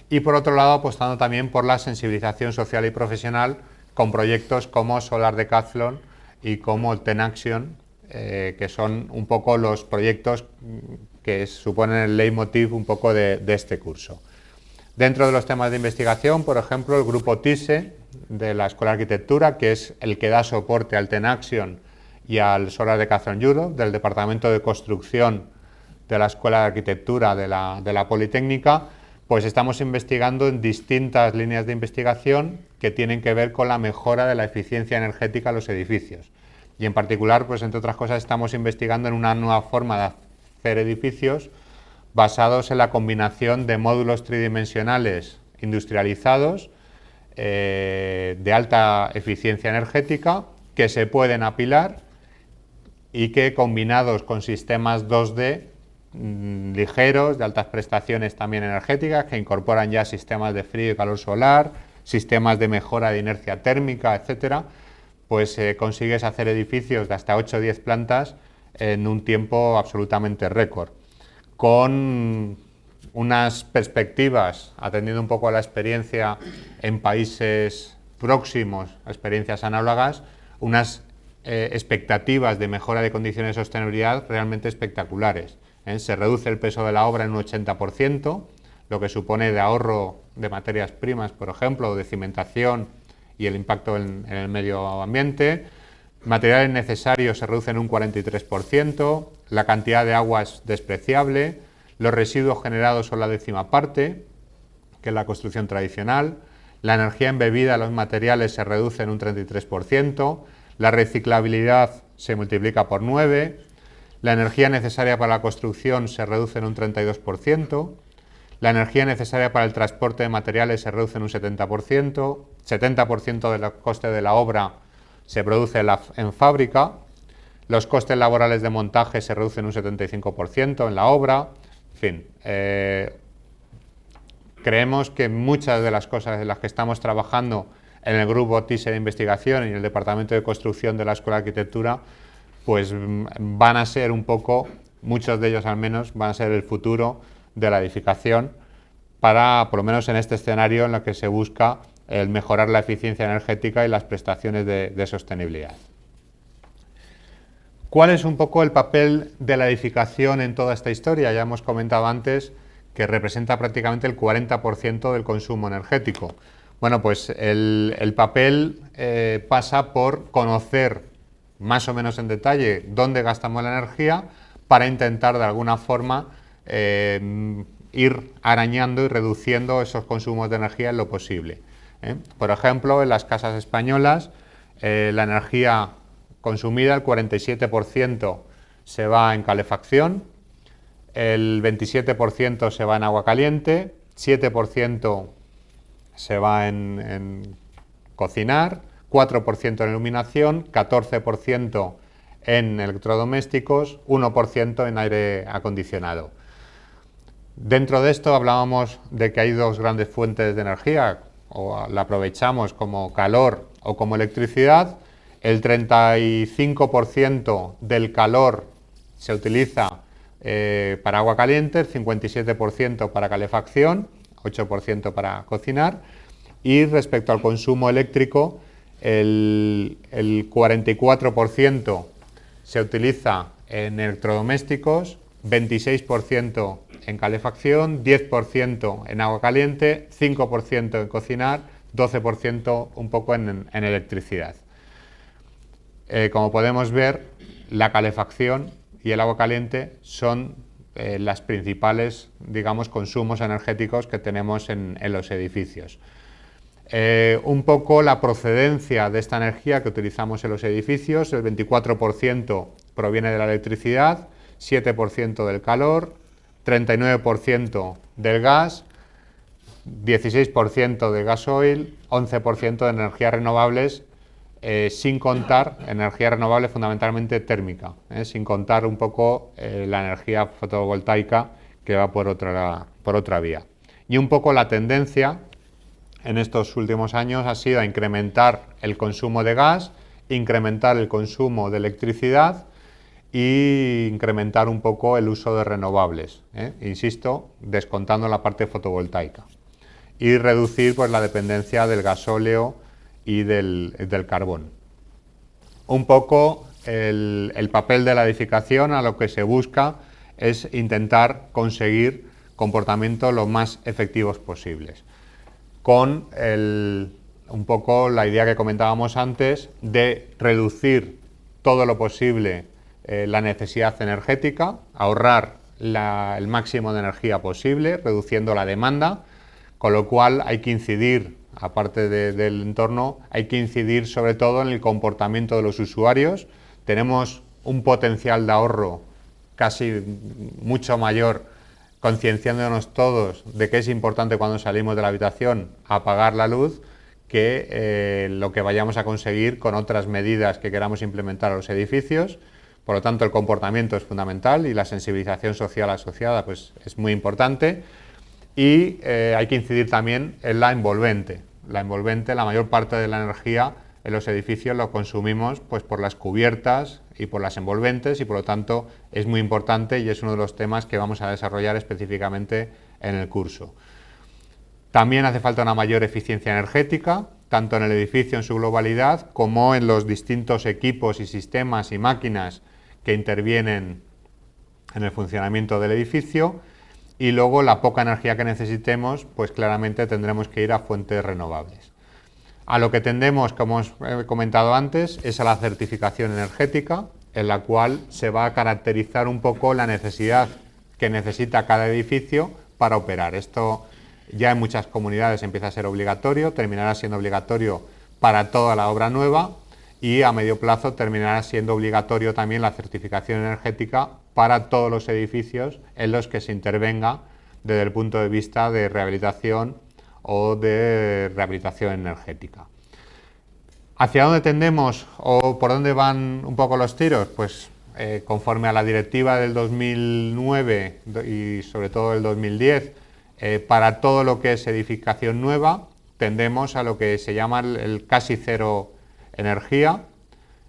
Y por otro lado, apostando también por la sensibilización social y profesional con proyectos como Solar Decathlon y como el TENAction, que son un poco los proyectos que suponen el leitmotiv un poco de este curso. Dentro de los temas de investigación, por ejemplo, el grupo TISE de la Escuela de Arquitectura, que es el que da soporte al TENAction y al Solar Decathlon Europe, del Departamento de Construcción de la Escuela de Arquitectura de la Politécnica, pues estamos investigando en distintas líneas de investigación que tienen que ver con la mejora de la eficiencia energética de los edificios. Y en particular, pues entre otras cosas, estamos investigando en una nueva forma de hacer edificios basados en la combinación de módulos tridimensionales industrializados de alta eficiencia energética que se pueden apilar y que, combinados con sistemas 2D ligeros, de altas prestaciones también energéticas, que incorporan ya sistemas de frío y calor solar, sistemas de mejora de inercia térmica, etcétera, pues consigues hacer edificios de hasta 8 o 10 plantas en un tiempo absolutamente récord, con unas perspectivas, atendiendo un poco a la experiencia en países próximos, a experiencias análogas, unas expectativas de mejora de condiciones de sostenibilidad realmente espectaculares. Se reduce el peso de la obra en un 80%, lo que supone de ahorro de materias primas, por ejemplo, de cimentación y el impacto en el medio ambiente. Materiales necesarios se reducen un 43%, la cantidad de agua es despreciable, los residuos generados son la 10ª parte, que es la construcción tradicional, la energía embebida en los materiales se reduce en un 33%, la reciclabilidad se multiplica por 9, la energía necesaria para la construcción se reduce en un 32%, La energía necesaria para el transporte de materiales se reduce en un 70%, 70% del coste de la obra se produce en fábrica, los costes laborales de montaje se reducen un 75% en la obra, en fin. Creemos que muchas de las cosas en las que estamos trabajando en el grupo TISE de investigación y en el departamento de construcción de la Escuela de Arquitectura, pues van a ser un poco, muchos de ellos al menos, van a ser el futuro de la edificación para, por lo menos en este escenario en el que se busca el mejorar la eficiencia energética y las prestaciones de sostenibilidad. ¿Cuál es un poco el papel de la edificación en toda esta historia? Ya hemos comentado antes que representa prácticamente el 40% del consumo energético. Bueno, pues el papel pasa por conocer más o menos en detalle dónde gastamos la energía para intentar de alguna forma ir arañando y reduciendo esos consumos de energía en lo posible. Por ejemplo, en las casas españolas la energía consumida, el 47% se va en calefacción, el 27% se va en agua caliente, 7% se va en cocinar, 4% en iluminación, 14% en electrodomésticos, 1% en aire acondicionado. Dentro de esto hablábamos de que hay dos grandes fuentes de energía, o la aprovechamos como calor o como electricidad. El 35% del calor se utiliza para agua caliente, el 57% para calefacción, 8% para cocinar, y respecto al consumo eléctrico, el 44% se utiliza en electrodomésticos, 26% en calefacción, 10% en agua caliente, 5% en cocinar, 12% un poco en electricidad. Como podemos ver, la calefacción y el agua caliente son las principales, digamos, consumos energéticos que tenemos en los edificios. Un poco la procedencia de esta energía que utilizamos en los edificios: el 24% proviene de la electricidad, 7% del calor, 39% del gas, 16% de gasoil, 11% de energías renovables, sin contar energía renovable fundamentalmente térmica, sin contar un poco la energía fotovoltaica que va por otra vía. Y un poco la tendencia en estos últimos años ha sido a incrementar el consumo de gas, incrementar el consumo de electricidad y incrementar un poco el uso de renovables, insisto, descontando la parte fotovoltaica, y reducir pues la dependencia del gasóleo y del carbón. Un poco el papel de la edificación, a lo que se busca es intentar conseguir comportamientos lo más efectivos posibles, con un poco la idea que comentábamos antes de reducir todo lo posible la necesidad energética, ahorrar el máximo de energía posible, reduciendo la demanda, con lo cual hay que incidir, aparte del entorno, hay que incidir sobre todo en el comportamiento de los usuarios. Tenemos un potencial de ahorro casi mucho mayor, concienciándonos todos de que es importante cuando salimos de la habitación apagar la luz, que lo que vayamos a conseguir con otras medidas que queramos implementar a los edificios. Por lo tanto, el comportamiento es fundamental y la sensibilización social asociada pues, es muy importante. Y hay que incidir también en la envolvente. La envolvente, la mayor parte de la energía en los edificios lo consumimos pues, por las cubiertas y por las envolventes, y por lo tanto es muy importante y es uno de los temas que vamos a desarrollar específicamente en el curso. También hace falta una mayor eficiencia energética, tanto en el edificio en su globalidad como en los distintos equipos y sistemas y máquinas que intervienen en el funcionamiento del edificio. Y luego la poca energía que necesitemos, pues claramente tendremos que ir a fuentes renovables. A lo que tendemos, como os he comentado antes, es a la certificación energética, en la cual se va a caracterizar un poco la necesidad que necesita cada edificio para operar. Esto ya en muchas comunidades empieza a ser obligatorio, terminará siendo obligatorio para toda la obra nueva, y a medio plazo terminará siendo obligatorio también la certificación energética para todos los edificios en los que se intervenga desde el punto de vista de rehabilitación o de rehabilitación energética. ¿Hacia dónde tendemos o por dónde van un poco los tiros? Pues conforme a la directiva del 2009 y sobre todo del 2010, para todo lo que es edificación nueva, tendemos a lo que se llama el casi cero energía,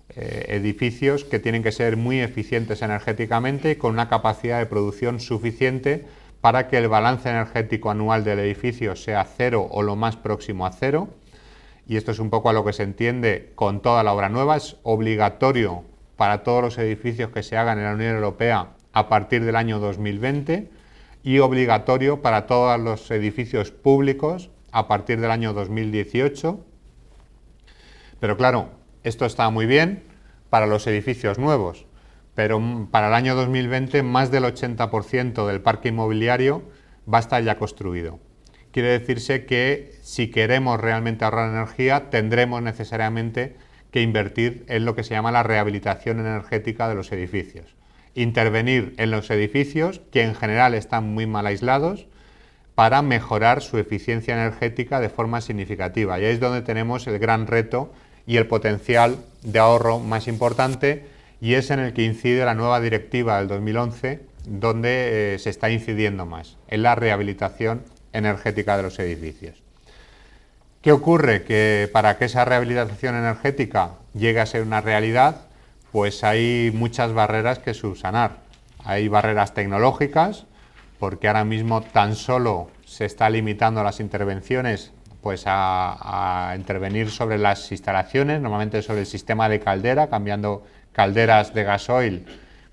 edificios que tienen que ser muy eficientes energéticamente y con una capacidad de producción suficiente para que el balance energético anual del edificio sea cero o lo más próximo a cero. Y esto es un poco a lo que se entiende con toda la obra nueva. Es obligatorio para todos los edificios que se hagan en la Unión Europea a partir del año 2020 y obligatorio para todos los edificios públicos a partir del año 2018. Pero claro, esto está muy bien para los edificios nuevos, pero para el año 2020 más del 80% del parque inmobiliario va a estar ya construido. Quiere decirse que si queremos realmente ahorrar energía, tendremos necesariamente que invertir en lo que se llama la rehabilitación energética de los edificios. Intervenir en los edificios, que en general están muy mal aislados, para mejorar su eficiencia energética de forma significativa. Y ahí es donde tenemos el gran reto y el potencial de ahorro más importante, y es en el que incide la nueva directiva del 2011, donde se está incidiendo más, en la rehabilitación energética de los edificios. ¿Qué ocurre? Que para que esa rehabilitación energética llegue a ser una realidad, pues hay muchas barreras que subsanar. Hay barreras tecnológicas, porque ahora mismo tan solo se está limitando las intervenciones pues a intervenir sobre las instalaciones, normalmente sobre el sistema de caldera, cambiando calderas de gasoil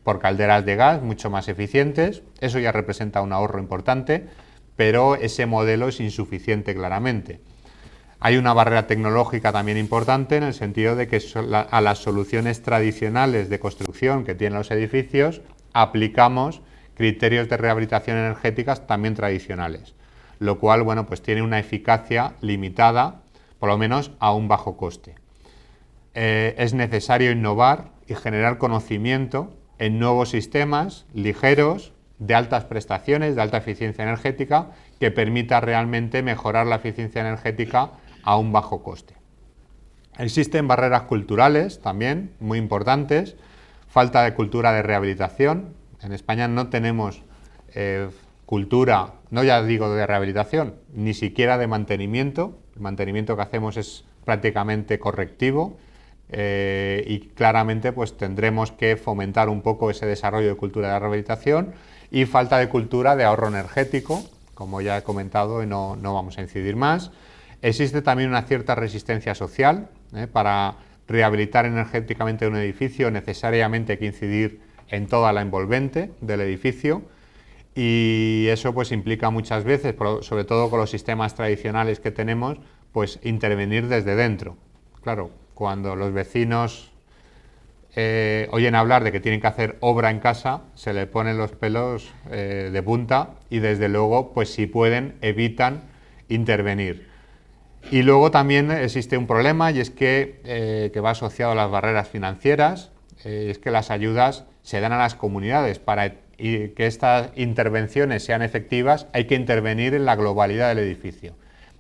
por calderas de gas, mucho más eficientes. Eso ya representa un ahorro importante, pero ese modelo es insuficiente claramente. Hay una barrera tecnológica también importante en el sentido de que a las soluciones tradicionales de construcción que tienen los edificios aplicamos criterios de rehabilitación energética también tradicionales, lo cual, bueno, pues tiene una eficacia limitada, por lo menos a un bajo coste. Es necesario innovar y generar conocimiento en nuevos sistemas ligeros, de altas prestaciones, de alta eficiencia energética, que permita realmente mejorar la eficiencia energética a un bajo coste. Existen barreras culturales también muy importantes, falta de cultura de rehabilitación. En España no tenemos cultura, no ya digo de rehabilitación, ni siquiera de mantenimiento. El mantenimiento que hacemos es prácticamente correctivo y claramente pues tendremos que fomentar un poco ese desarrollo de cultura de rehabilitación, y falta de cultura de ahorro energético, como ya he comentado y no vamos a incidir más. Existe también una cierta resistencia social. Para rehabilitar energéticamente un edificio necesariamente hay que incidir en toda la envolvente del edificio, y eso pues implica muchas veces, sobre todo con los sistemas tradicionales que tenemos, pues intervenir desde dentro. Claro, cuando los vecinos oyen hablar de que tienen que hacer obra en casa, se le ponen los pelos de punta, y desde luego, pues si pueden, evitan intervenir. Y luego también existe un problema, y es que va asociado a las barreras financieras, es que las ayudas se dan a las comunidades. Para que estas intervenciones sean efectivas hay que intervenir en la globalidad del edificio,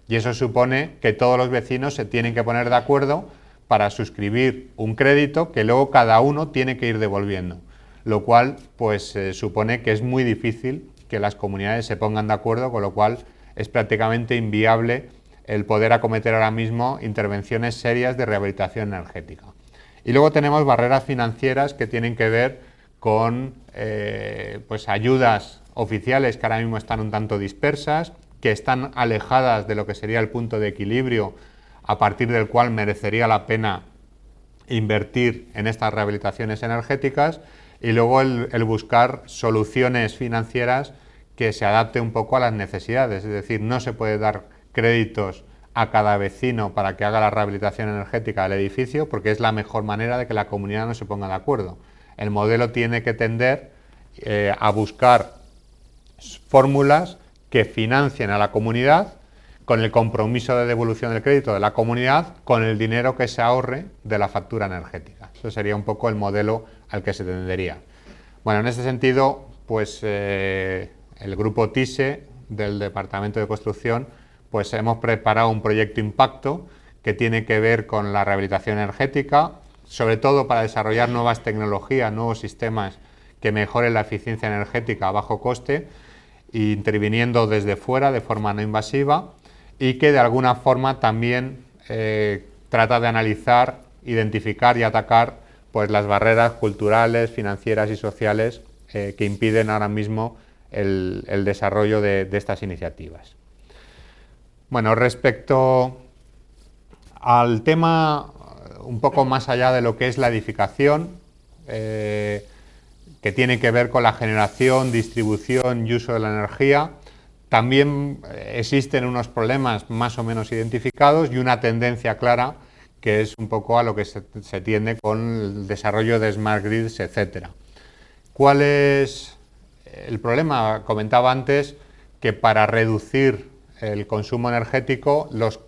y eso supone que todos los vecinos se tienen que poner de acuerdo para suscribir un crédito que luego cada uno tiene que ir devolviendo, lo cual pues supone que es muy difícil que las comunidades se pongan de acuerdo, con lo cual es prácticamente inviable el poder acometer ahora mismo intervenciones serias de rehabilitación energética. Y luego tenemos barreras financieras que tienen que ver con pues ayudas oficiales que ahora mismo están un tanto dispersas, que están alejadas de lo que sería el punto de equilibrio a partir del cual merecería la pena invertir en estas rehabilitaciones energéticas, y luego el buscar soluciones financieras que se adapte un poco a las necesidades. Es decir, no se puede dar créditos a cada vecino para que haga la rehabilitación energética del edificio, porque es la mejor manera de que la comunidad no se ponga de acuerdo. El modelo tiene que tender a buscar fórmulas que financien a la comunidad, con el compromiso de devolución del crédito de la comunidad, con el dinero que se ahorre de la factura energética. Eso sería un poco el modelo al que se tendería. Bueno, en ese sentido, pues el grupo TISE del Departamento de Construcción, pues hemos preparado un proyecto impacto que tiene que ver con la rehabilitación energética, sobre todo para desarrollar nuevas tecnologías, nuevos sistemas que mejoren la eficiencia energética a bajo coste, interviniendo desde fuera de forma no invasiva, y que de alguna forma también trata de analizar, identificar y atacar pues las barreras culturales, financieras y sociales que impiden ahora mismo el desarrollo de estas iniciativas. Bueno, respecto al tema un poco más allá de lo que es la edificación, que tiene que ver con la generación, distribución y uso de la energía, también existen unos problemas más o menos identificados y una tendencia clara que es un poco a lo que se tiende con el desarrollo de smart grids, etc. ¿Cuál es el problema? Comentaba antes que para reducir el consumo energético, los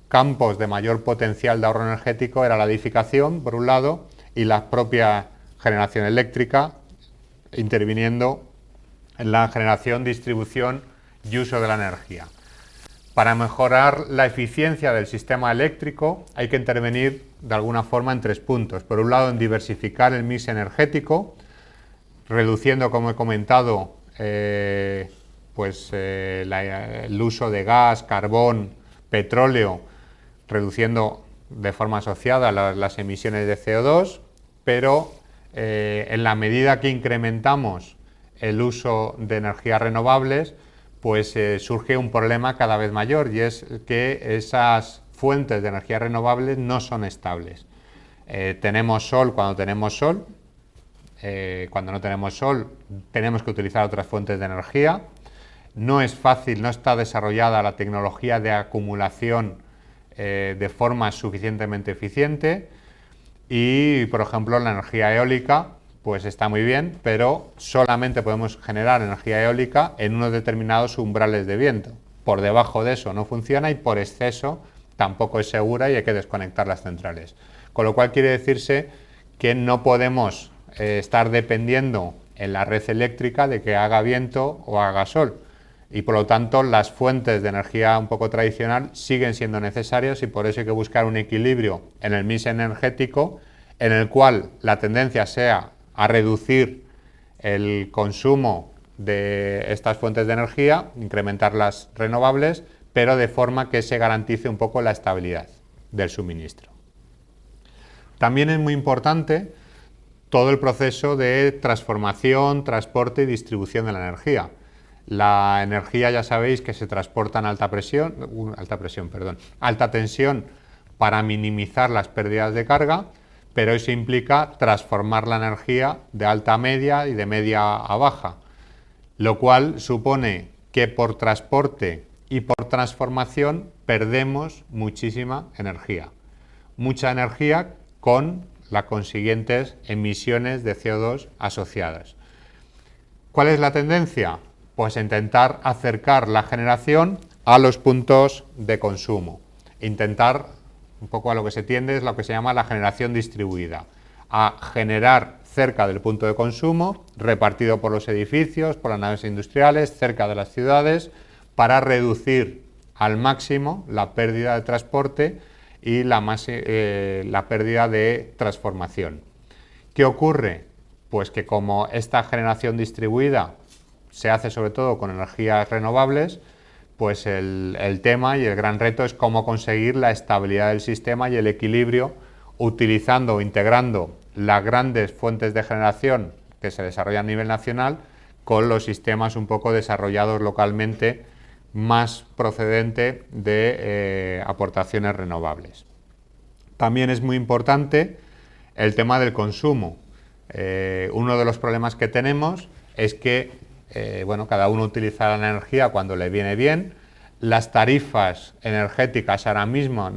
campos de mayor potencial de ahorro energético era la edificación, por un lado, y la propia generación eléctrica, interviniendo en la generación, distribución y uso de la energía. Para mejorar la eficiencia del sistema eléctrico hay que intervenir de alguna forma en 3 puntos. Por un lado, en diversificar el mix energético, reduciendo, como he comentado, el uso de gas, carbón, petróleo, reduciendo de forma asociada las emisiones de CO2, pero en la medida que incrementamos el uso de energías renovables, pues surge un problema cada vez mayor, y es que esas fuentes de energías renovables no son estables. Tenemos sol cuando tenemos sol, cuando no tenemos sol tenemos que utilizar otras fuentes de energía. No es fácil, no está desarrollada la tecnología de acumulación de forma suficientemente eficiente, y por ejemplo la energía eólica pues está muy bien, pero solamente podemos generar energía eólica en unos determinados umbrales de viento. Por debajo de eso no funciona, y por exceso tampoco es segura y hay que desconectar las centrales. Con lo cual quiere decirse que no podemos estar dependiendo en la red eléctrica de que haga viento o haga sol, y por lo tanto las fuentes de energía un poco tradicional siguen siendo necesarias, y por eso hay que buscar un equilibrio en el mix energético en el cual la tendencia sea a reducir el consumo de estas fuentes de energía, incrementar las renovables, pero de forma que se garantice un poco la estabilidad del suministro. También es muy importante todo el proceso de transformación, transporte y distribución de la energía. La energía, ya sabéis, que se transporta en alta tensión para minimizar las pérdidas de carga, pero eso implica transformar la energía de alta a media y de media a baja, lo cual supone que por transporte y por transformación perdemos muchísima energía. Mucha energía con las consiguientes emisiones de CO2 asociadas. ¿Cuál es la tendencia? Pues intentar acercar la generación a los puntos de consumo. Intentar, un poco a lo que se tiende, es lo que se llama la generación distribuida. A generar cerca del punto de consumo, repartido por los edificios, por las naves industriales, cerca de las ciudades, para reducir al máximo la pérdida de transporte y la pérdida de transformación. ¿Qué ocurre? Pues que como esta generación distribuida se hace sobre todo con energías renovables, pues el tema y el gran reto es cómo conseguir la estabilidad del sistema y el equilibrio, utilizando o integrando las grandes fuentes de generación que se desarrollan a nivel nacional con los sistemas un poco desarrollados localmente, más procedente de aportaciones renovables. También es muy importante el tema del consumo. Uno de los problemas que tenemos es que cada uno utiliza la energía cuando le viene bien. Las tarifas energéticas ahora mismo,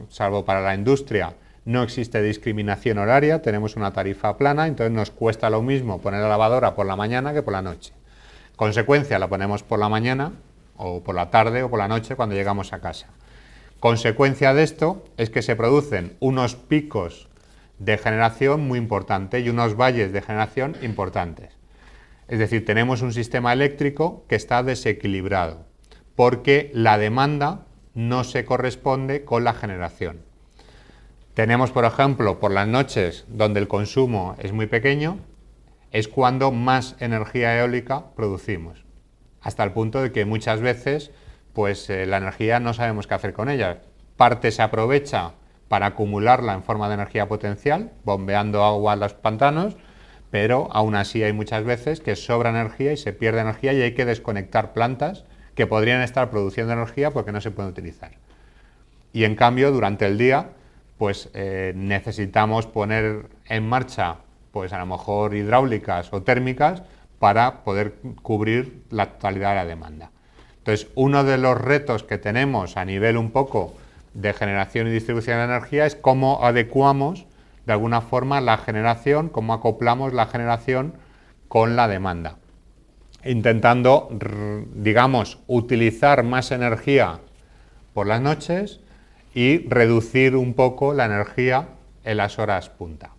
salvo para la industria, no existe discriminación horaria, tenemos una tarifa plana, entonces nos cuesta lo mismo poner la lavadora por la mañana que por la noche. Consecuencia, la ponemos por la mañana, o por la tarde, o por la noche cuando llegamos a casa. Consecuencia de esto es que se producen unos picos de generación muy importantes y unos valles de generación importantes. Es decir, tenemos un sistema eléctrico que está desequilibrado porque la demanda no se corresponde con la generación. Tenemos, por ejemplo, por las noches donde el consumo es muy pequeño, es cuando más energía eólica producimos, hasta el punto de que muchas veces pues, la energía no sabemos qué hacer con ella. Parte se aprovecha para acumularla en forma de energía potencial, bombeando agua a los pantanos, pero aún así hay muchas veces que sobra energía y se pierde energía y hay que desconectar plantas que podrían estar produciendo energía porque no se pueden utilizar. Y en cambio, durante el día, pues necesitamos poner en marcha, pues a lo mejor hidráulicas o térmicas para poder cubrir la totalidad de la demanda. Entonces, uno de los retos que tenemos a nivel un poco de generación y distribución de energía es cómo adecuamos de alguna forma la generación, cómo acoplamos la generación con la demanda, intentando, digamos, utilizar más energía por las noches y reducir un poco la energía en las horas punta.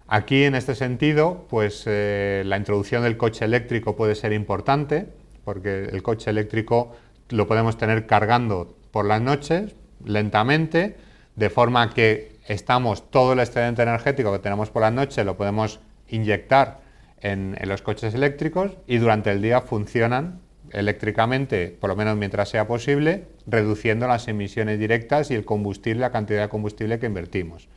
Aquí, en este sentido, pues la introducción del coche eléctrico puede ser importante, porque el coche eléctrico lo podemos tener cargando por las noches, lentamente, de forma que estamos todo el excedente energético que tenemos por las noches lo podemos inyectar en los coches eléctricos y durante el día funcionan eléctricamente, por lo menos mientras sea posible, reduciendo las emisiones directas y el combustible, la cantidad de combustible que invertimos.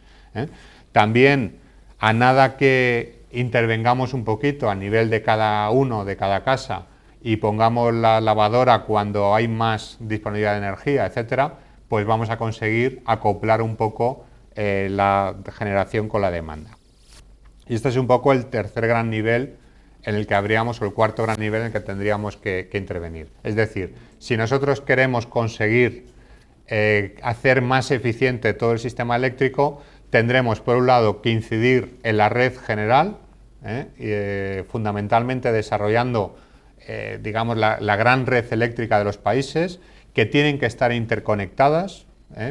También, a nada que intervengamos un poquito a nivel de cada uno, de cada casa, y pongamos la lavadora cuando hay más disponibilidad de energía, etcétera, pues vamos a conseguir acoplar un poco la generación con la demanda. Y este es un poco el tercer gran nivel en el que habríamos, o el cuarto gran nivel en el que tendríamos que intervenir. Es decir, si nosotros queremos conseguir hacer más eficiente todo el sistema eléctrico, tendremos por un lado que incidir en la red general, fundamentalmente desarrollando digamos la gran red eléctrica de los países, que tienen que estar interconectadas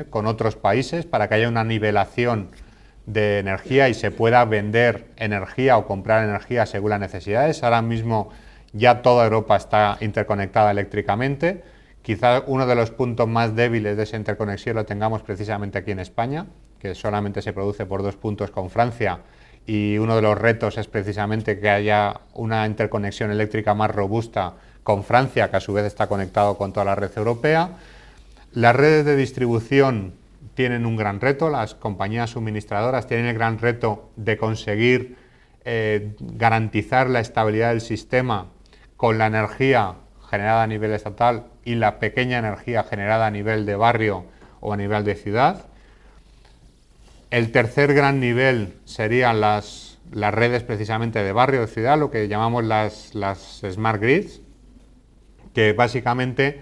con otros países para que haya una nivelación de energía y se pueda vender energía o comprar energía según las necesidades. Ahora mismo ya toda Europa está interconectada eléctricamente. Quizá uno de los puntos más débiles de esa interconexión lo tengamos precisamente aquí en España, que solamente se produce por 2 puntos con Francia, y uno de los retos es precisamente que haya una interconexión eléctrica más robusta con Francia, que a su vez está conectado con toda la red europea. Las redes de distribución tienen un gran reto, las compañías suministradoras tienen el gran reto de conseguir garantizar la estabilidad del sistema con la energía generada a nivel estatal y la pequeña energía generada a nivel de barrio o a nivel de ciudad. El tercer gran nivel serían las redes precisamente de barrio o de ciudad, lo que llamamos las smart grids, que básicamente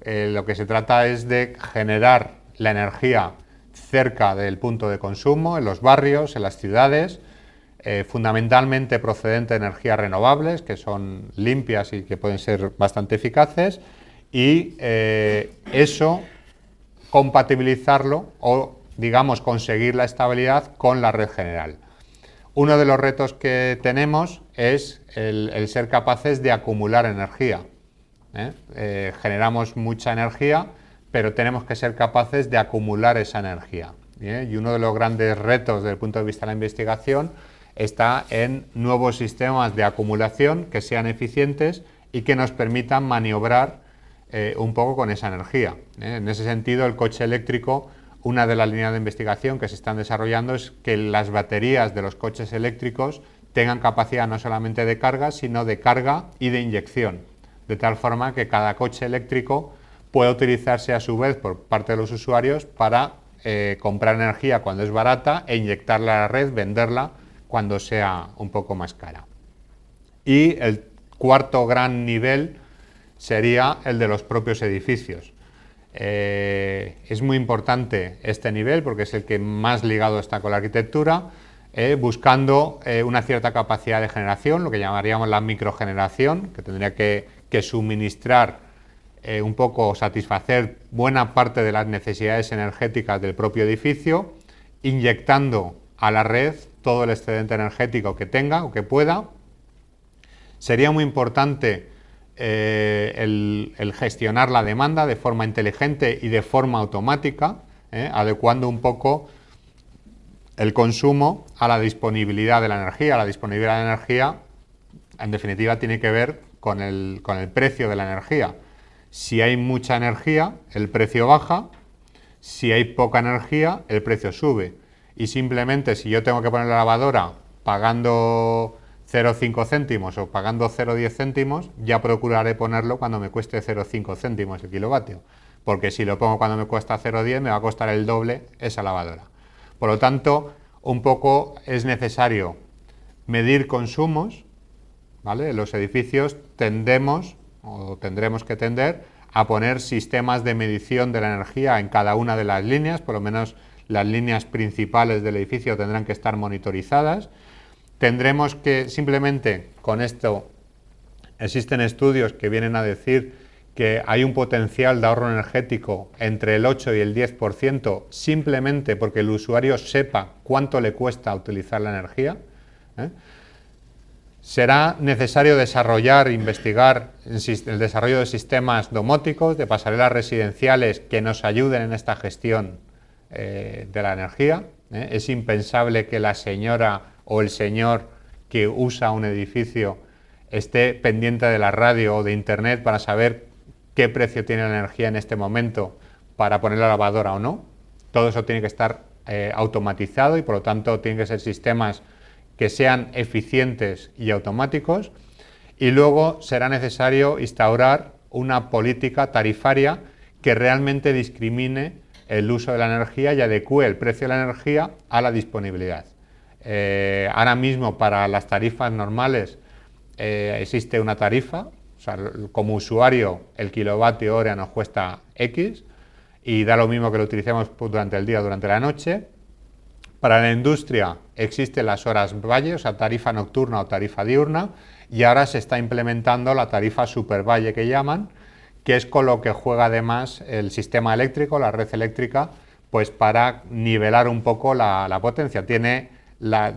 lo que se trata es de generar la energía cerca del punto de consumo, en los barrios, en las ciudades, fundamentalmente procedente de energías renovables, que son limpias y que pueden ser bastante eficaces, y eso compatibilizarlo o, digamos, conseguir la estabilidad con la red general. Uno de los retos que tenemos es el ser capaces de acumular energía. Generamos mucha energía, pero tenemos que ser capaces de acumular esa energía. Y uno de los grandes retos desde el punto de vista de la investigación está en nuevos sistemas de acumulación que sean eficientes y que nos permitan maniobrar un poco con esa energía. En ese sentido, el coche eléctrico, una de las líneas de investigación que se están desarrollando es que las baterías de los coches eléctricos tengan capacidad no solamente de carga, sino de carga y de inyección, de tal forma que cada coche eléctrico pueda utilizarse a su vez por parte de los usuarios para comprar energía cuando es barata e inyectarla a la red, venderla cuando sea un poco más cara. Y el cuarto gran nivel sería el de los propios edificios. Es muy importante este nivel porque es el que más ligado está con la arquitectura, buscando una cierta capacidad de generación, lo que llamaríamos la microgeneración, que tendría que suministrar un poco, satisfacer buena parte de las necesidades energéticas del propio edificio, inyectando a la red todo el excedente energético que tenga o que pueda, Sería muy importante el gestionar la demanda de forma inteligente y de forma automática, adecuando un poco el consumo a la disponibilidad de la energía. La disponibilidad de la energía, en definitiva, tiene que ver con el precio de la energía. Si hay mucha energía, el precio baja. Si hay poca energía, el precio sube. Y simplemente, si yo tengo que poner la lavadora pagando 0,5 céntimos o pagando 0,10 céntimos, ya procuraré ponerlo cuando me cueste 0,5 céntimos el kilovatio. Porque si lo pongo cuando me cuesta 0,10, me va a costar el doble esa lavadora. Por lo tanto, un poco es necesario medir consumos, ¿vale? En los edificios tendremos que tender a poner sistemas de medición de la energía en cada una de las líneas, por lo menos las líneas principales del edificio tendrán que estar monitorizadas. Tendremos que, simplemente con esto, existen estudios que vienen a decir que hay un potencial de ahorro energético entre el 8 y el 10%, simplemente porque el usuario sepa cuánto le cuesta utilizar la energía. Será necesario desarrollar, investigar el desarrollo de sistemas domóticos, de pasarelas residenciales que nos ayuden en esta gestión de la energía. Es impensable que la señora o el señor que usa un edificio esté pendiente de la radio o de internet para saber qué precio tiene la energía en este momento para poner la lavadora o no. Todo eso tiene que estar automatizado y por lo tanto tienen que ser sistemas que sean eficientes y automáticos, y luego será necesario instaurar una política tarifaria que realmente discrimine el uso de la energía y adecue el precio de la energía a la disponibilidad. Ahora mismo para las tarifas normales existe una tarifa, o sea, como usuario el kilovatio hora nos cuesta X y da lo mismo que lo utilicemos durante el día o durante la noche. Para la industria existen las horas valle, o sea, tarifa nocturna o tarifa diurna, y ahora se está implementando la tarifa supervalle que llaman, que es con lo que juega además el sistema eléctrico, la red eléctrica, pues para nivelar un poco la potencia. Tiene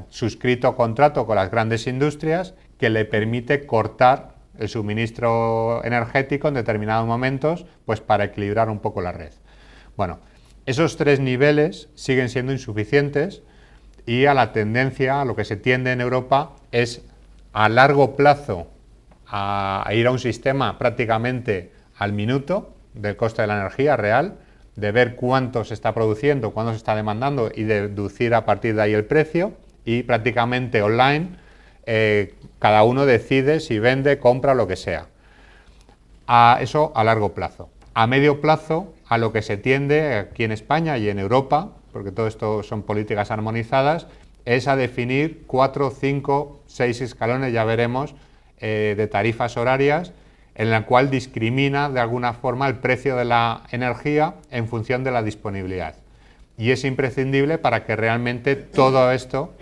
suscrito contrato con las grandes industrias que le permite cortar el suministro energético en determinados momentos, pues para equilibrar un poco la red. Bueno, esos tres niveles siguen siendo insuficientes y a la tendencia, a lo que se tiende en Europa, es a largo plazo a ir a un sistema prácticamente al minuto del coste de la energía real, de ver cuánto se está produciendo, cuánto se está demandando y deducir a partir de ahí el precio, y prácticamente online cada uno decide si vende, compra, lo que sea. Eso a largo plazo. A medio plazo, a lo que se tiende aquí en España y en Europa, porque todo esto son políticas armonizadas, es a definir 4, 5, 6 escalones, ya veremos, de tarifas horarias, en la cual discrimina de alguna forma el precio de la energía en función de la disponibilidad. Y es imprescindible para que realmente todo esto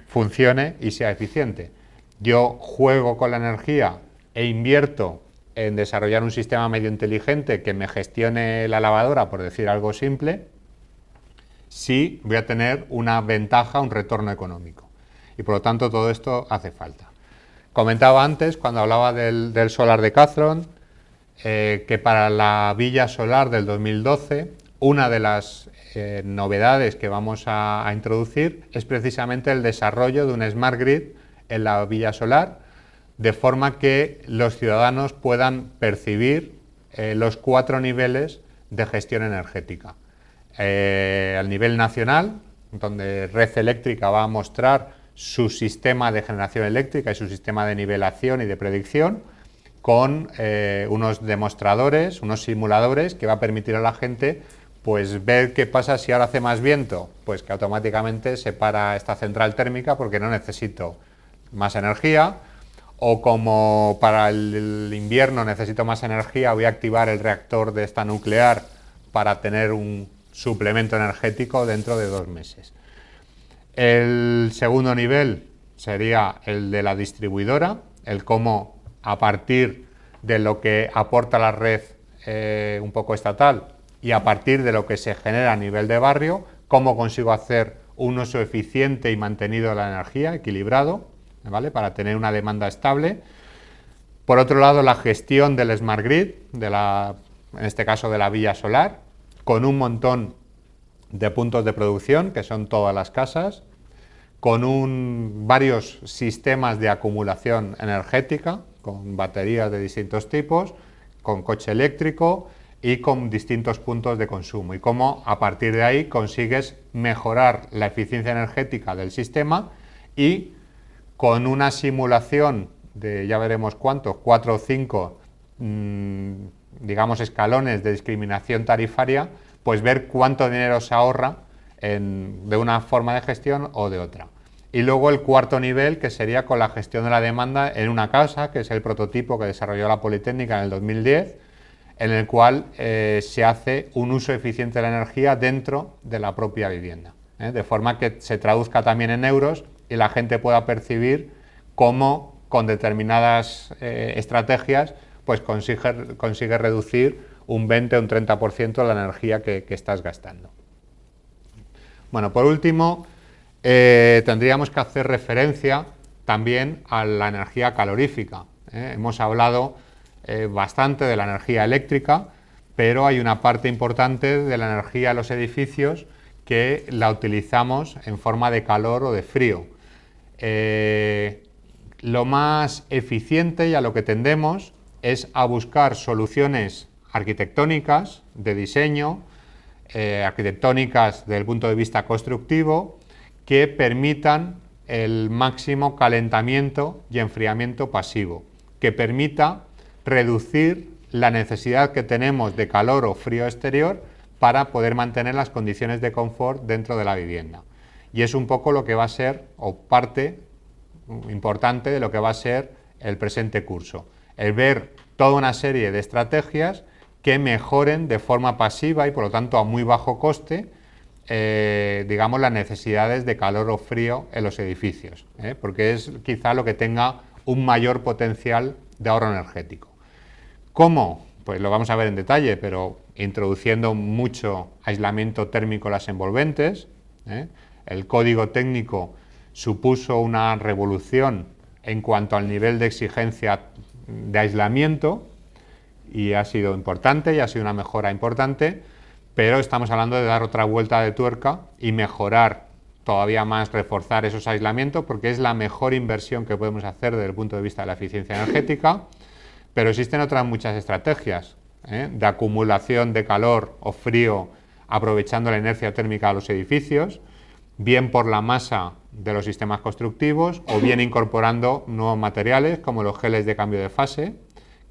funcione y sea eficiente. Yo juego con la energía e invierto en desarrollar un sistema medio inteligente que me gestione la lavadora, por decir algo simple, sí voy a tener una ventaja, un retorno económico. Y por lo tanto todo esto hace falta. Comentaba antes, cuando hablaba del solar de Cathrón, que para la villa solar del 2012, una de las novedades que vamos a introducir es precisamente el desarrollo de un Smart Grid en la villa solar, de forma que los ciudadanos puedan percibir los 4 niveles de gestión energética. Al nivel nacional, donde Red Eléctrica va a mostrar su sistema de generación eléctrica y su sistema de nivelación y de predicción, con unos demostradores, unos simuladores que va a permitir a la gente pues ver qué pasa si ahora hace más viento, pues que automáticamente se para esta central térmica porque no necesito más energía, o como para el invierno necesito más energía, voy a activar el reactor de esta nuclear para tener un suplemento energético dentro de 2 meses. El segundo nivel sería el de la distribuidora, el cómo a partir de lo que aporta la red un poco estatal y a partir de lo que se genera a nivel de barrio, cómo consigo hacer un uso eficiente y mantenido de la energía, equilibrado, ¿vale?, para tener una demanda estable. Por otro lado, la gestión del Smart Grid, en este caso de la villa solar, con un montón de puntos de producción, que son todas las casas, con varios sistemas de acumulación energética, con baterías de distintos tipos, con coche eléctrico y con distintos puntos de consumo. Y cómo a partir de ahí consigues mejorar la eficiencia energética del sistema y con una simulación de, ya veremos cuántos, 4 o 5, digamos, escalones de discriminación tarifaria, pues ver cuánto dinero se ahorra de una forma de gestión o de otra. Y luego el cuarto nivel, que sería con la gestión de la demanda en una casa, que es el prototipo que desarrolló la Politécnica en el 2010, en el cual se hace un uso eficiente de la energía dentro de la propia vivienda, de forma que se traduzca también en euros y la gente pueda percibir cómo con determinadas estrategias pues consigue reducir un 20 o un 30% de la energía que estás gastando. Bueno, por último, tendríamos que hacer referencia también a la energía calorífica. Hemos hablado bastante de la energía eléctrica, pero hay una parte importante de la energía de los edificios que la utilizamos en forma de calor o de frío. Lo más eficiente y a lo que tendemos es a buscar soluciones arquitectónicas de diseño, arquitectónicas desde el punto de vista constructivo, que permitan el máximo calentamiento y enfriamiento pasivo, que permita reducir la necesidad que tenemos de calor o frío exterior para poder mantener las condiciones de confort dentro de la vivienda. Y es un poco lo que va a ser, o parte importante de lo que va a ser el presente curso, el ver toda una serie de estrategias que mejoren de forma pasiva y por lo tanto a muy bajo coste digamos las necesidades de calor o frío en los edificios, porque es quizá lo que tenga un mayor potencial de ahorro energético. ¿Cómo? Pues lo vamos a ver en detalle, pero introduciendo mucho aislamiento térmico en las envolventes. El código técnico supuso una revolución en cuanto al nivel de exigencia de aislamiento y ha sido importante y ha sido una mejora importante, pero estamos hablando de dar otra vuelta de tuerca y mejorar todavía más, reforzar esos aislamientos, porque es la mejor inversión que podemos hacer desde el punto de vista de la eficiencia energética. Pero existen otras muchas estrategias de acumulación de calor o frío aprovechando la inercia térmica de los edificios, bien por la masa de los sistemas constructivos o bien incorporando nuevos materiales como los geles de cambio de fase,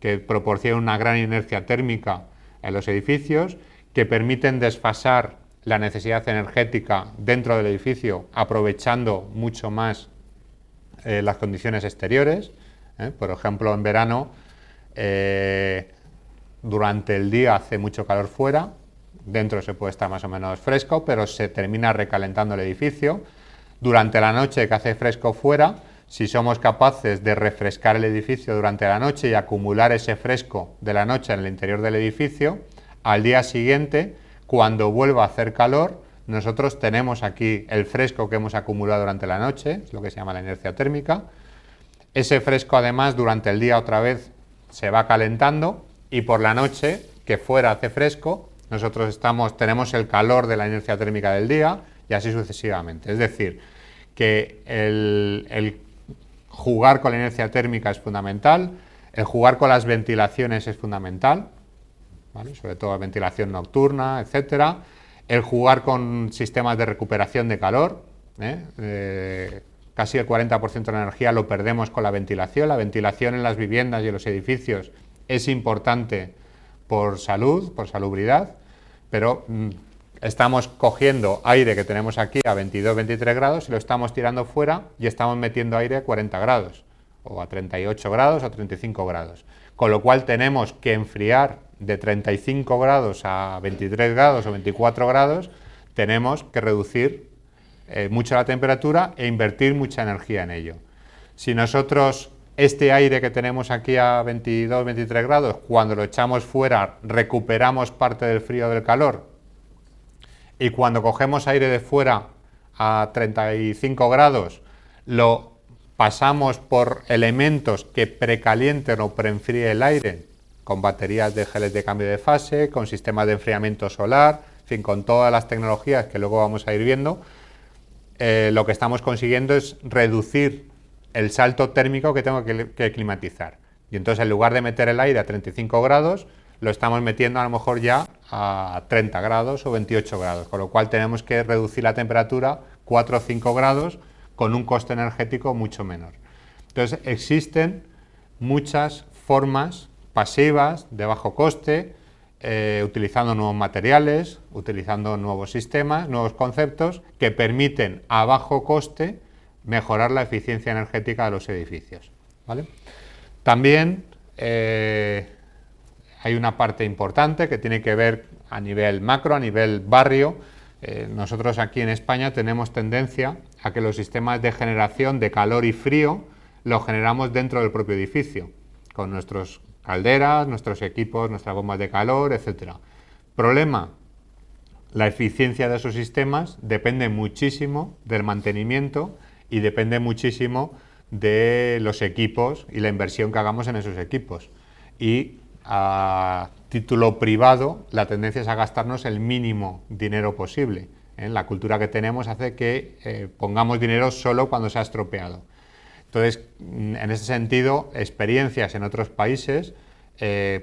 que proporcionan una gran inercia térmica en los edificios, que permiten desfasar la necesidad energética dentro del edificio aprovechando mucho más las condiciones exteriores. Por ejemplo, en verano, durante el día hace mucho calor fuera, dentro se puede estar más o menos fresco, pero se termina recalentando el edificio. Durante la noche que hace fresco fuera, si somos capaces de refrescar el edificio durante la noche y acumular ese fresco de la noche en el interior del edificio, al día siguiente, cuando vuelva a hacer calor, nosotros tenemos aquí el fresco que hemos acumulado durante la noche, es lo que se llama la inercia térmica. Ese fresco además durante el día otra vez se va calentando y por la noche, que fuera hace fresco, nosotros tenemos el calor de la inercia térmica del día y así sucesivamente. Es decir, que el jugar con la inercia térmica es fundamental, el jugar con las ventilaciones es fundamental, ¿vale? Sobre todo ventilación nocturna, etcétera. El jugar con sistemas de recuperación de calor, casi el 40% de la energía lo perdemos con la ventilación. La ventilación en las viviendas y en los edificios es importante por salud, por salubridad, pero estamos cogiendo aire que tenemos aquí a 22-23 grados y lo estamos tirando fuera y estamos metiendo aire a 40 grados, o a 38 grados o 35 grados. Con lo cual tenemos que enfriar de 35 grados a 23 grados o 24 grados, tenemos que reducir mucho la temperatura e invertir mucha energía en ello. Si nosotros este aire que tenemos aquí a 22-23 grados, cuando lo echamos fuera, recuperamos parte del frío del calor, y cuando cogemos aire de fuera a 35 grados, lo pasamos por elementos que precalienten o preenfríen el aire, con baterías de geles de cambio de fase, con sistemas de enfriamiento solar, en fin, con todas las tecnologías que luego vamos a ir viendo, lo que estamos consiguiendo es reducir el salto térmico que tengo que climatizar. Y entonces, en lugar de meter el aire a 35 grados, lo estamos metiendo a lo mejor ya a 30 grados o 28 grados, con lo cual tenemos que reducir la temperatura 4 o 5 grados con un coste energético mucho menor. Entonces, existen muchas formas pasivas de bajo coste, utilizando nuevos materiales, utilizando nuevos sistemas, nuevos conceptos que permiten a bajo coste mejorar la eficiencia energética de los edificios, ¿vale? También hay una parte importante que tiene que ver a nivel macro, a nivel barrio. Nosotros aquí en España tenemos tendencia a que los sistemas de generación de calor y frío los generamos dentro del propio edificio, con nuestras calderas, nuestros equipos, nuestras bombas de calor, etc. Problema: la eficiencia de esos sistemas depende muchísimo del mantenimiento y depende muchísimo de los equipos y la inversión que hagamos en esos equipos. Y a título privado, la tendencia es a gastarnos el mínimo dinero posible. La cultura que tenemos hace que pongamos dinero solo cuando se ha estropeado. Entonces, en ese sentido, experiencias en otros países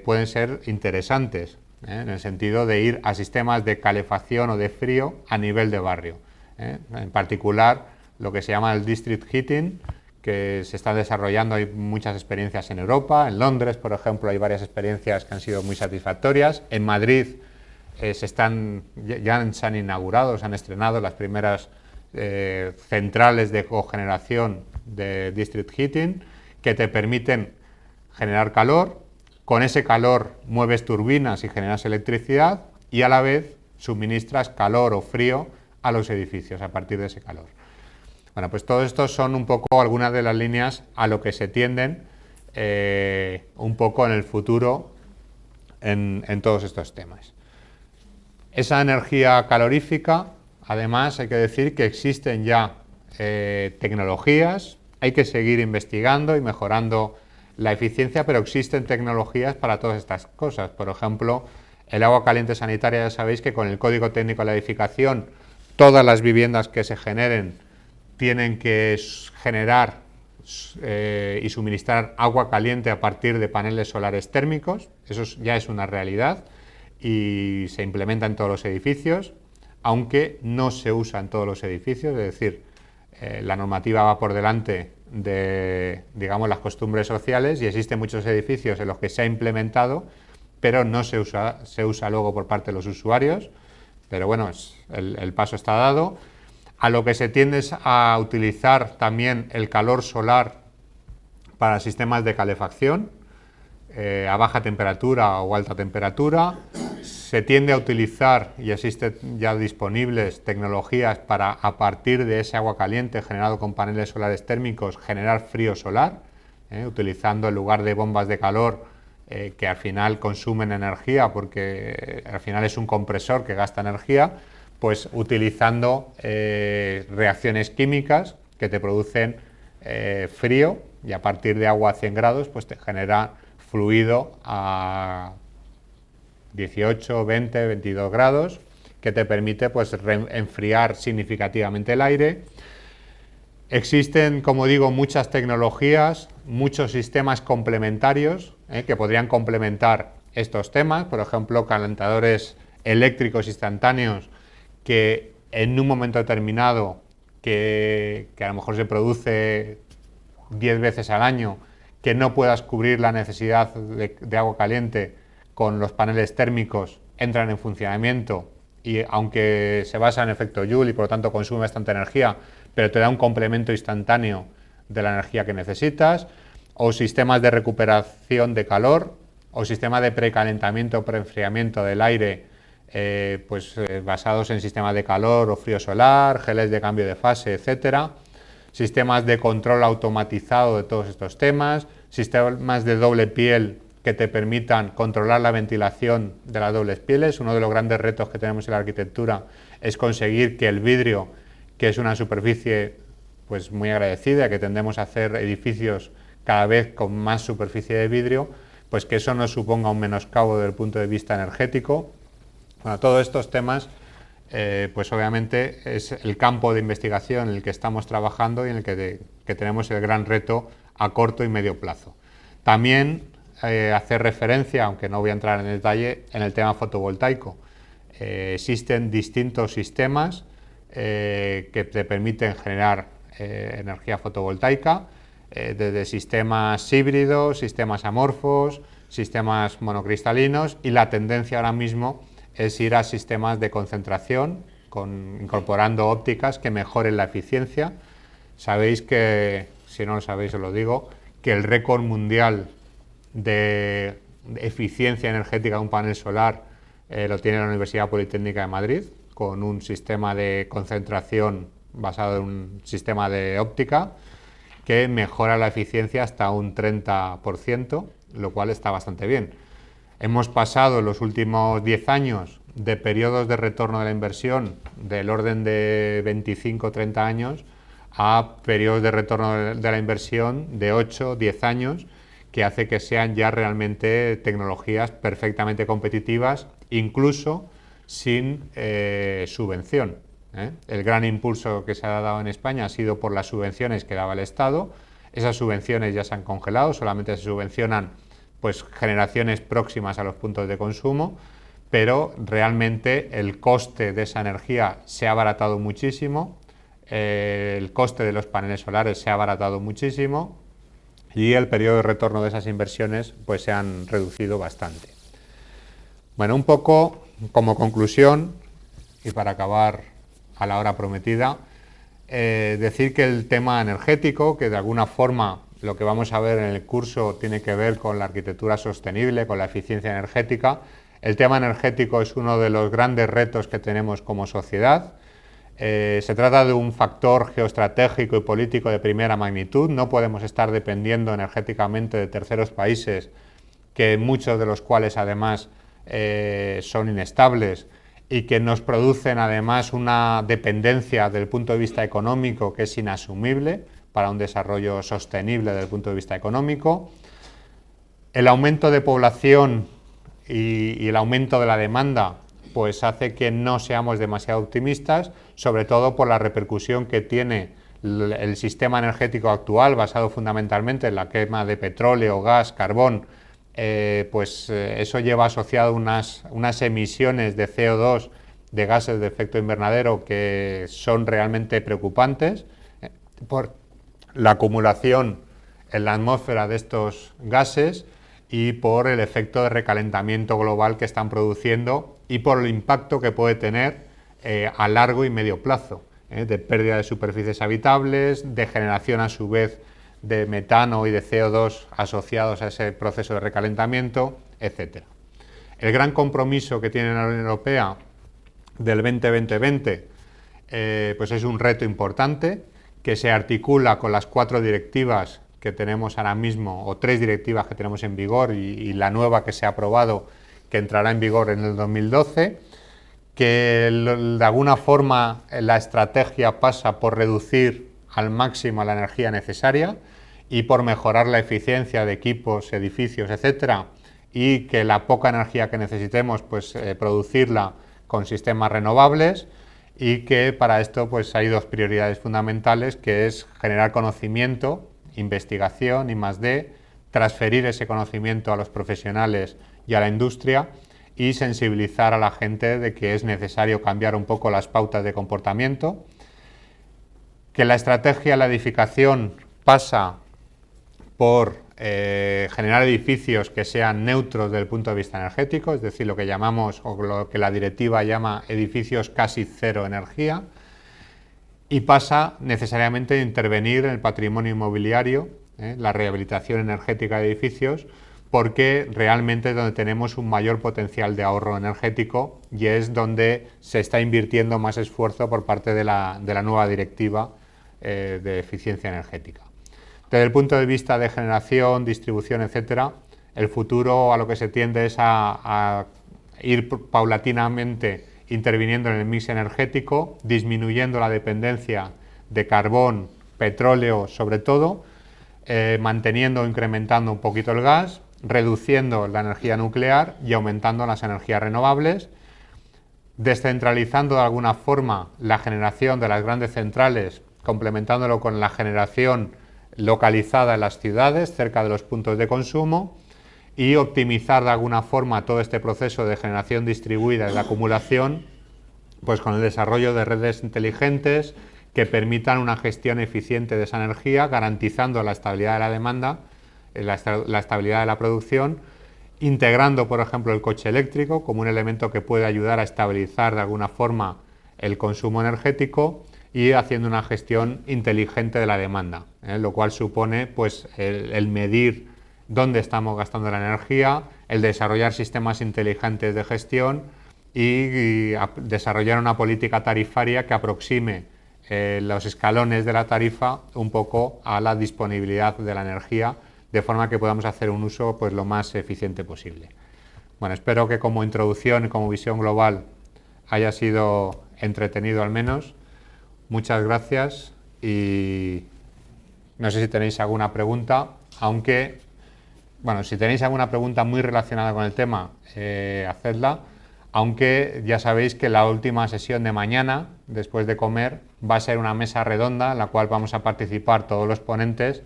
pueden ser interesantes, en el sentido de ir a sistemas de calefacción o de frío a nivel de barrio. En particular, lo que se llama el district heating, que se está desarrollando. Hay muchas experiencias en Europa, en Londres, por ejemplo, hay varias experiencias que han sido muy satisfactorias. En Madrid ya se han inaugurado, se han estrenado las primeras centrales de cogeneración de district heating, que te permiten generar calor. Con ese calor mueves turbinas y generas electricidad, y a la vez suministras calor o frío a los edificios a partir de ese calor. Bueno, pues todo esto son un poco algunas de las líneas a lo que se tienden un poco en el futuro en todos estos temas. Esa energía calorífica, además, hay que decir que existen ya tecnologías, hay que seguir investigando y mejorando la eficiencia, pero existen tecnologías para todas estas cosas. Por ejemplo, el agua caliente sanitaria, ya sabéis que con el Código Técnico de la Edificación, todas las viviendas que se generen tienen que generar y suministrar agua caliente a partir de paneles solares térmicos. Eso ya es una realidad y se implementa en todos los edificios, aunque no se usa en todos los edificios. Es decir, la normativa va por delante de, digamos, las costumbres sociales, y existen muchos edificios en los que se ha implementado, pero no se usa luego por parte de los usuarios. Pero bueno, el paso está dado. A lo que se tiende es a utilizar también el calor solar para sistemas de calefacción a baja temperatura o alta temperatura. Se tiende a utilizar, y existen ya disponibles, tecnologías para, a partir de ese agua caliente generado con paneles solares térmicos, generar frío solar, utilizando, en lugar de bombas de calor que al final consumen energía, porque al final es un compresor que gasta energía, pues utilizando reacciones químicas que te producen frío, y a partir de agua a 100 grados pues te genera fluido a 18, 20, 22 grados, que te permite pues enfriar significativamente el aire. Existen, como digo, muchas tecnologías, muchos sistemas complementarios que podrían complementar estos temas. Por ejemplo, calentadores eléctricos instantáneos que en un momento determinado, que a lo mejor se produce 10 veces al año, que no puedas cubrir la necesidad de agua caliente con los paneles térmicos, entran en funcionamiento, y aunque se basa en efecto Joule y por lo tanto consume bastante energía, pero te da un complemento instantáneo de la energía que necesitas. O sistemas de recuperación de calor, o sistemas de precalentamiento o preenfriamiento del aire, basados en sistemas de calor o frío solar, geles de cambio de fase, etcétera. Sistemas de control automatizado de todos estos temas, sistemas de doble piel que te permitan controlar la ventilación de las dobles pieles. Uno de los grandes retos que tenemos en la arquitectura es conseguir que el vidrio, que es una superficie pues muy agradecida, que tendemos a hacer edificios cada vez con más superficie de vidrio, pues que eso no suponga un menoscabo desde el punto de vista energético. Bueno, todos estos temas, pues obviamente es el campo de investigación en el que estamos trabajando y en el que tenemos el gran reto a corto y medio plazo. También hacer referencia, aunque no voy a entrar en detalle, en el tema fotovoltaico. Existen distintos sistemas que te permiten generar energía fotovoltaica, desde sistemas híbridos, sistemas amorfos, sistemas monocristalinos, y la tendencia ahora mismo es ir a sistemas de concentración, incorporando ópticas que mejoren la eficiencia. Sabéis que, si no lo sabéis os lo digo, que el récord mundial de eficiencia energética de un panel solar lo tiene la Universidad Politécnica de Madrid, con un sistema de concentración basado en un sistema de óptica que mejora la eficiencia hasta un 30%, lo cual está bastante bien. Hemos pasado en los últimos 10 años de periodos de retorno de la inversión del orden de 25-30 años a periodos de retorno de la inversión de 8-10 años, que hace que sean ya realmente tecnologías perfectamente competitivas, incluso sin subvención. El gran impulso que se ha dado en España ha sido por las subvenciones que daba el Estado. Esas subvenciones ya se han congelado, solamente se subvencionan pues generaciones próximas a los puntos de consumo, pero realmente el coste de esa energía se ha abaratado muchísimo, el coste de los paneles solares se ha abaratado muchísimo y el periodo de retorno de esas inversiones pues se han reducido bastante. Bueno, un poco como conclusión y para acabar a la hora prometida, decir que el tema energético, que de alguna forma lo que vamos a ver en el curso tiene que ver con la arquitectura sostenible, con la eficiencia energética. El tema energético es uno de los grandes retos que tenemos como sociedad. Se trata de un factor geoestratégico y político de primera magnitud. No podemos estar dependiendo energéticamente de terceros países, que muchos de los cuales además son inestables y que nos producen además una dependencia desde el punto de vista económico que es inasumible para un desarrollo sostenible desde el punto de vista económico. El aumento de población y el aumento de la demanda pues hace que no seamos demasiado optimistas, sobre todo por la repercusión que tiene el sistema energético actual, basado fundamentalmente en la quema de petróleo, gas, carbón. Eso lleva asociado unas emisiones de CO2, de gases de efecto invernadero, que son realmente preocupantes por la acumulación en la atmósfera de estos gases y por el efecto de recalentamiento global que están produciendo y por el impacto que puede tener a largo y medio plazo, de pérdida de superficies habitables, de generación a su vez de metano y de CO2 asociados a ese proceso de recalentamiento, etc. El gran compromiso que tiene la Unión Europea del 20-20-20 pues es un reto importante que se articula con las 4 directivas que tenemos ahora mismo, o 3 directivas que tenemos en vigor y la nueva que se ha aprobado, que entrará en vigor en el 2012, que de alguna forma la estrategia pasa por reducir al máximo la energía necesaria y por mejorar la eficiencia de equipos, edificios, etcétera, y que la poca energía que necesitemos pues producirla con sistemas renovables, y que para esto pues hay 2 prioridades fundamentales, que es generar conocimiento, investigación, I+D, transferir ese conocimiento a los profesionales y a la industria y sensibilizar a la gente de que es necesario cambiar un poco las pautas de comportamiento, que la estrategia de la edificación pasa por generar edificios que sean neutros desde el punto de vista energético, es decir, lo que llamamos, o lo que la directiva llama, edificios casi cero energía, y pasa necesariamente a intervenir en el patrimonio inmobiliario, la rehabilitación energética de edificios, porque realmente es donde tenemos un mayor potencial de ahorro energético y es donde se está invirtiendo más esfuerzo por parte de la nueva directiva de eficiencia energética. Desde el punto de vista de generación, distribución, etcétera, el futuro a lo que se tiende es a ir paulatinamente interviniendo en el mix energético, disminuyendo la dependencia de carbón petróleo sobre todo, manteniendo o incrementando un poquito el gas, reduciendo la energía nuclear y aumentando las energías renovables, descentralizando de alguna forma la generación de las grandes centrales, complementándolo con la generación localizada en las ciudades, cerca de los puntos de consumo, y optimizar de alguna forma todo este proceso de generación distribuida y de acumulación, pues con el desarrollo de redes inteligentes que permitan una gestión eficiente de esa energía, garantizando la estabilidad de la demanda, la estabilidad de la producción, integrando, por ejemplo, el coche eléctrico como un elemento que puede ayudar a estabilizar de alguna forma el consumo energético y haciendo una gestión inteligente de la demanda, lo cual supone pues, el medir dónde estamos gastando la energía, el desarrollar sistemas inteligentes de gestión y desarrollar una política tarifaria que aproxime los escalones de la tarifa un poco a la disponibilidad de la energía, de forma que podamos hacer un uso pues, lo más eficiente posible. Bueno, espero que como introducción y como visión global haya sido entretenido al menos. Muchas gracias y no sé si tenéis alguna pregunta, aunque, bueno, si tenéis alguna pregunta muy relacionada con el tema, hacedla, aunque ya sabéis que la última sesión de mañana, después de comer, va a ser una mesa redonda en la cual vamos a participar todos los ponentes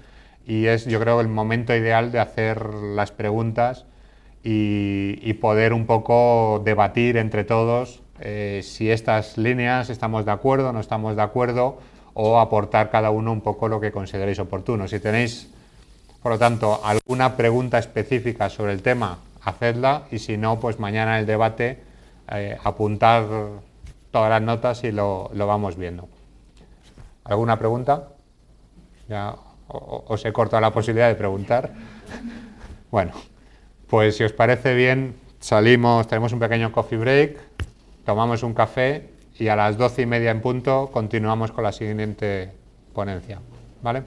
y es, yo creo, el momento ideal de hacer las preguntas y poder un poco debatir entre todos si estas líneas estamos de acuerdo, no estamos de acuerdo, o aportar cada uno un poco lo que consideréis oportuno. Si tenéis, por lo tanto, alguna pregunta específica sobre el tema, hacedla, y si no, pues mañana en el debate apuntad todas las notas y lo vamos viendo. ¿Alguna pregunta? Ya os he cortado la posibilidad de preguntar. Bueno, pues si os parece bien, salimos, tenemos un pequeño coffee break, tomamos un café y a las 12:30 en punto continuamos con la siguiente ponencia. ¿Vale?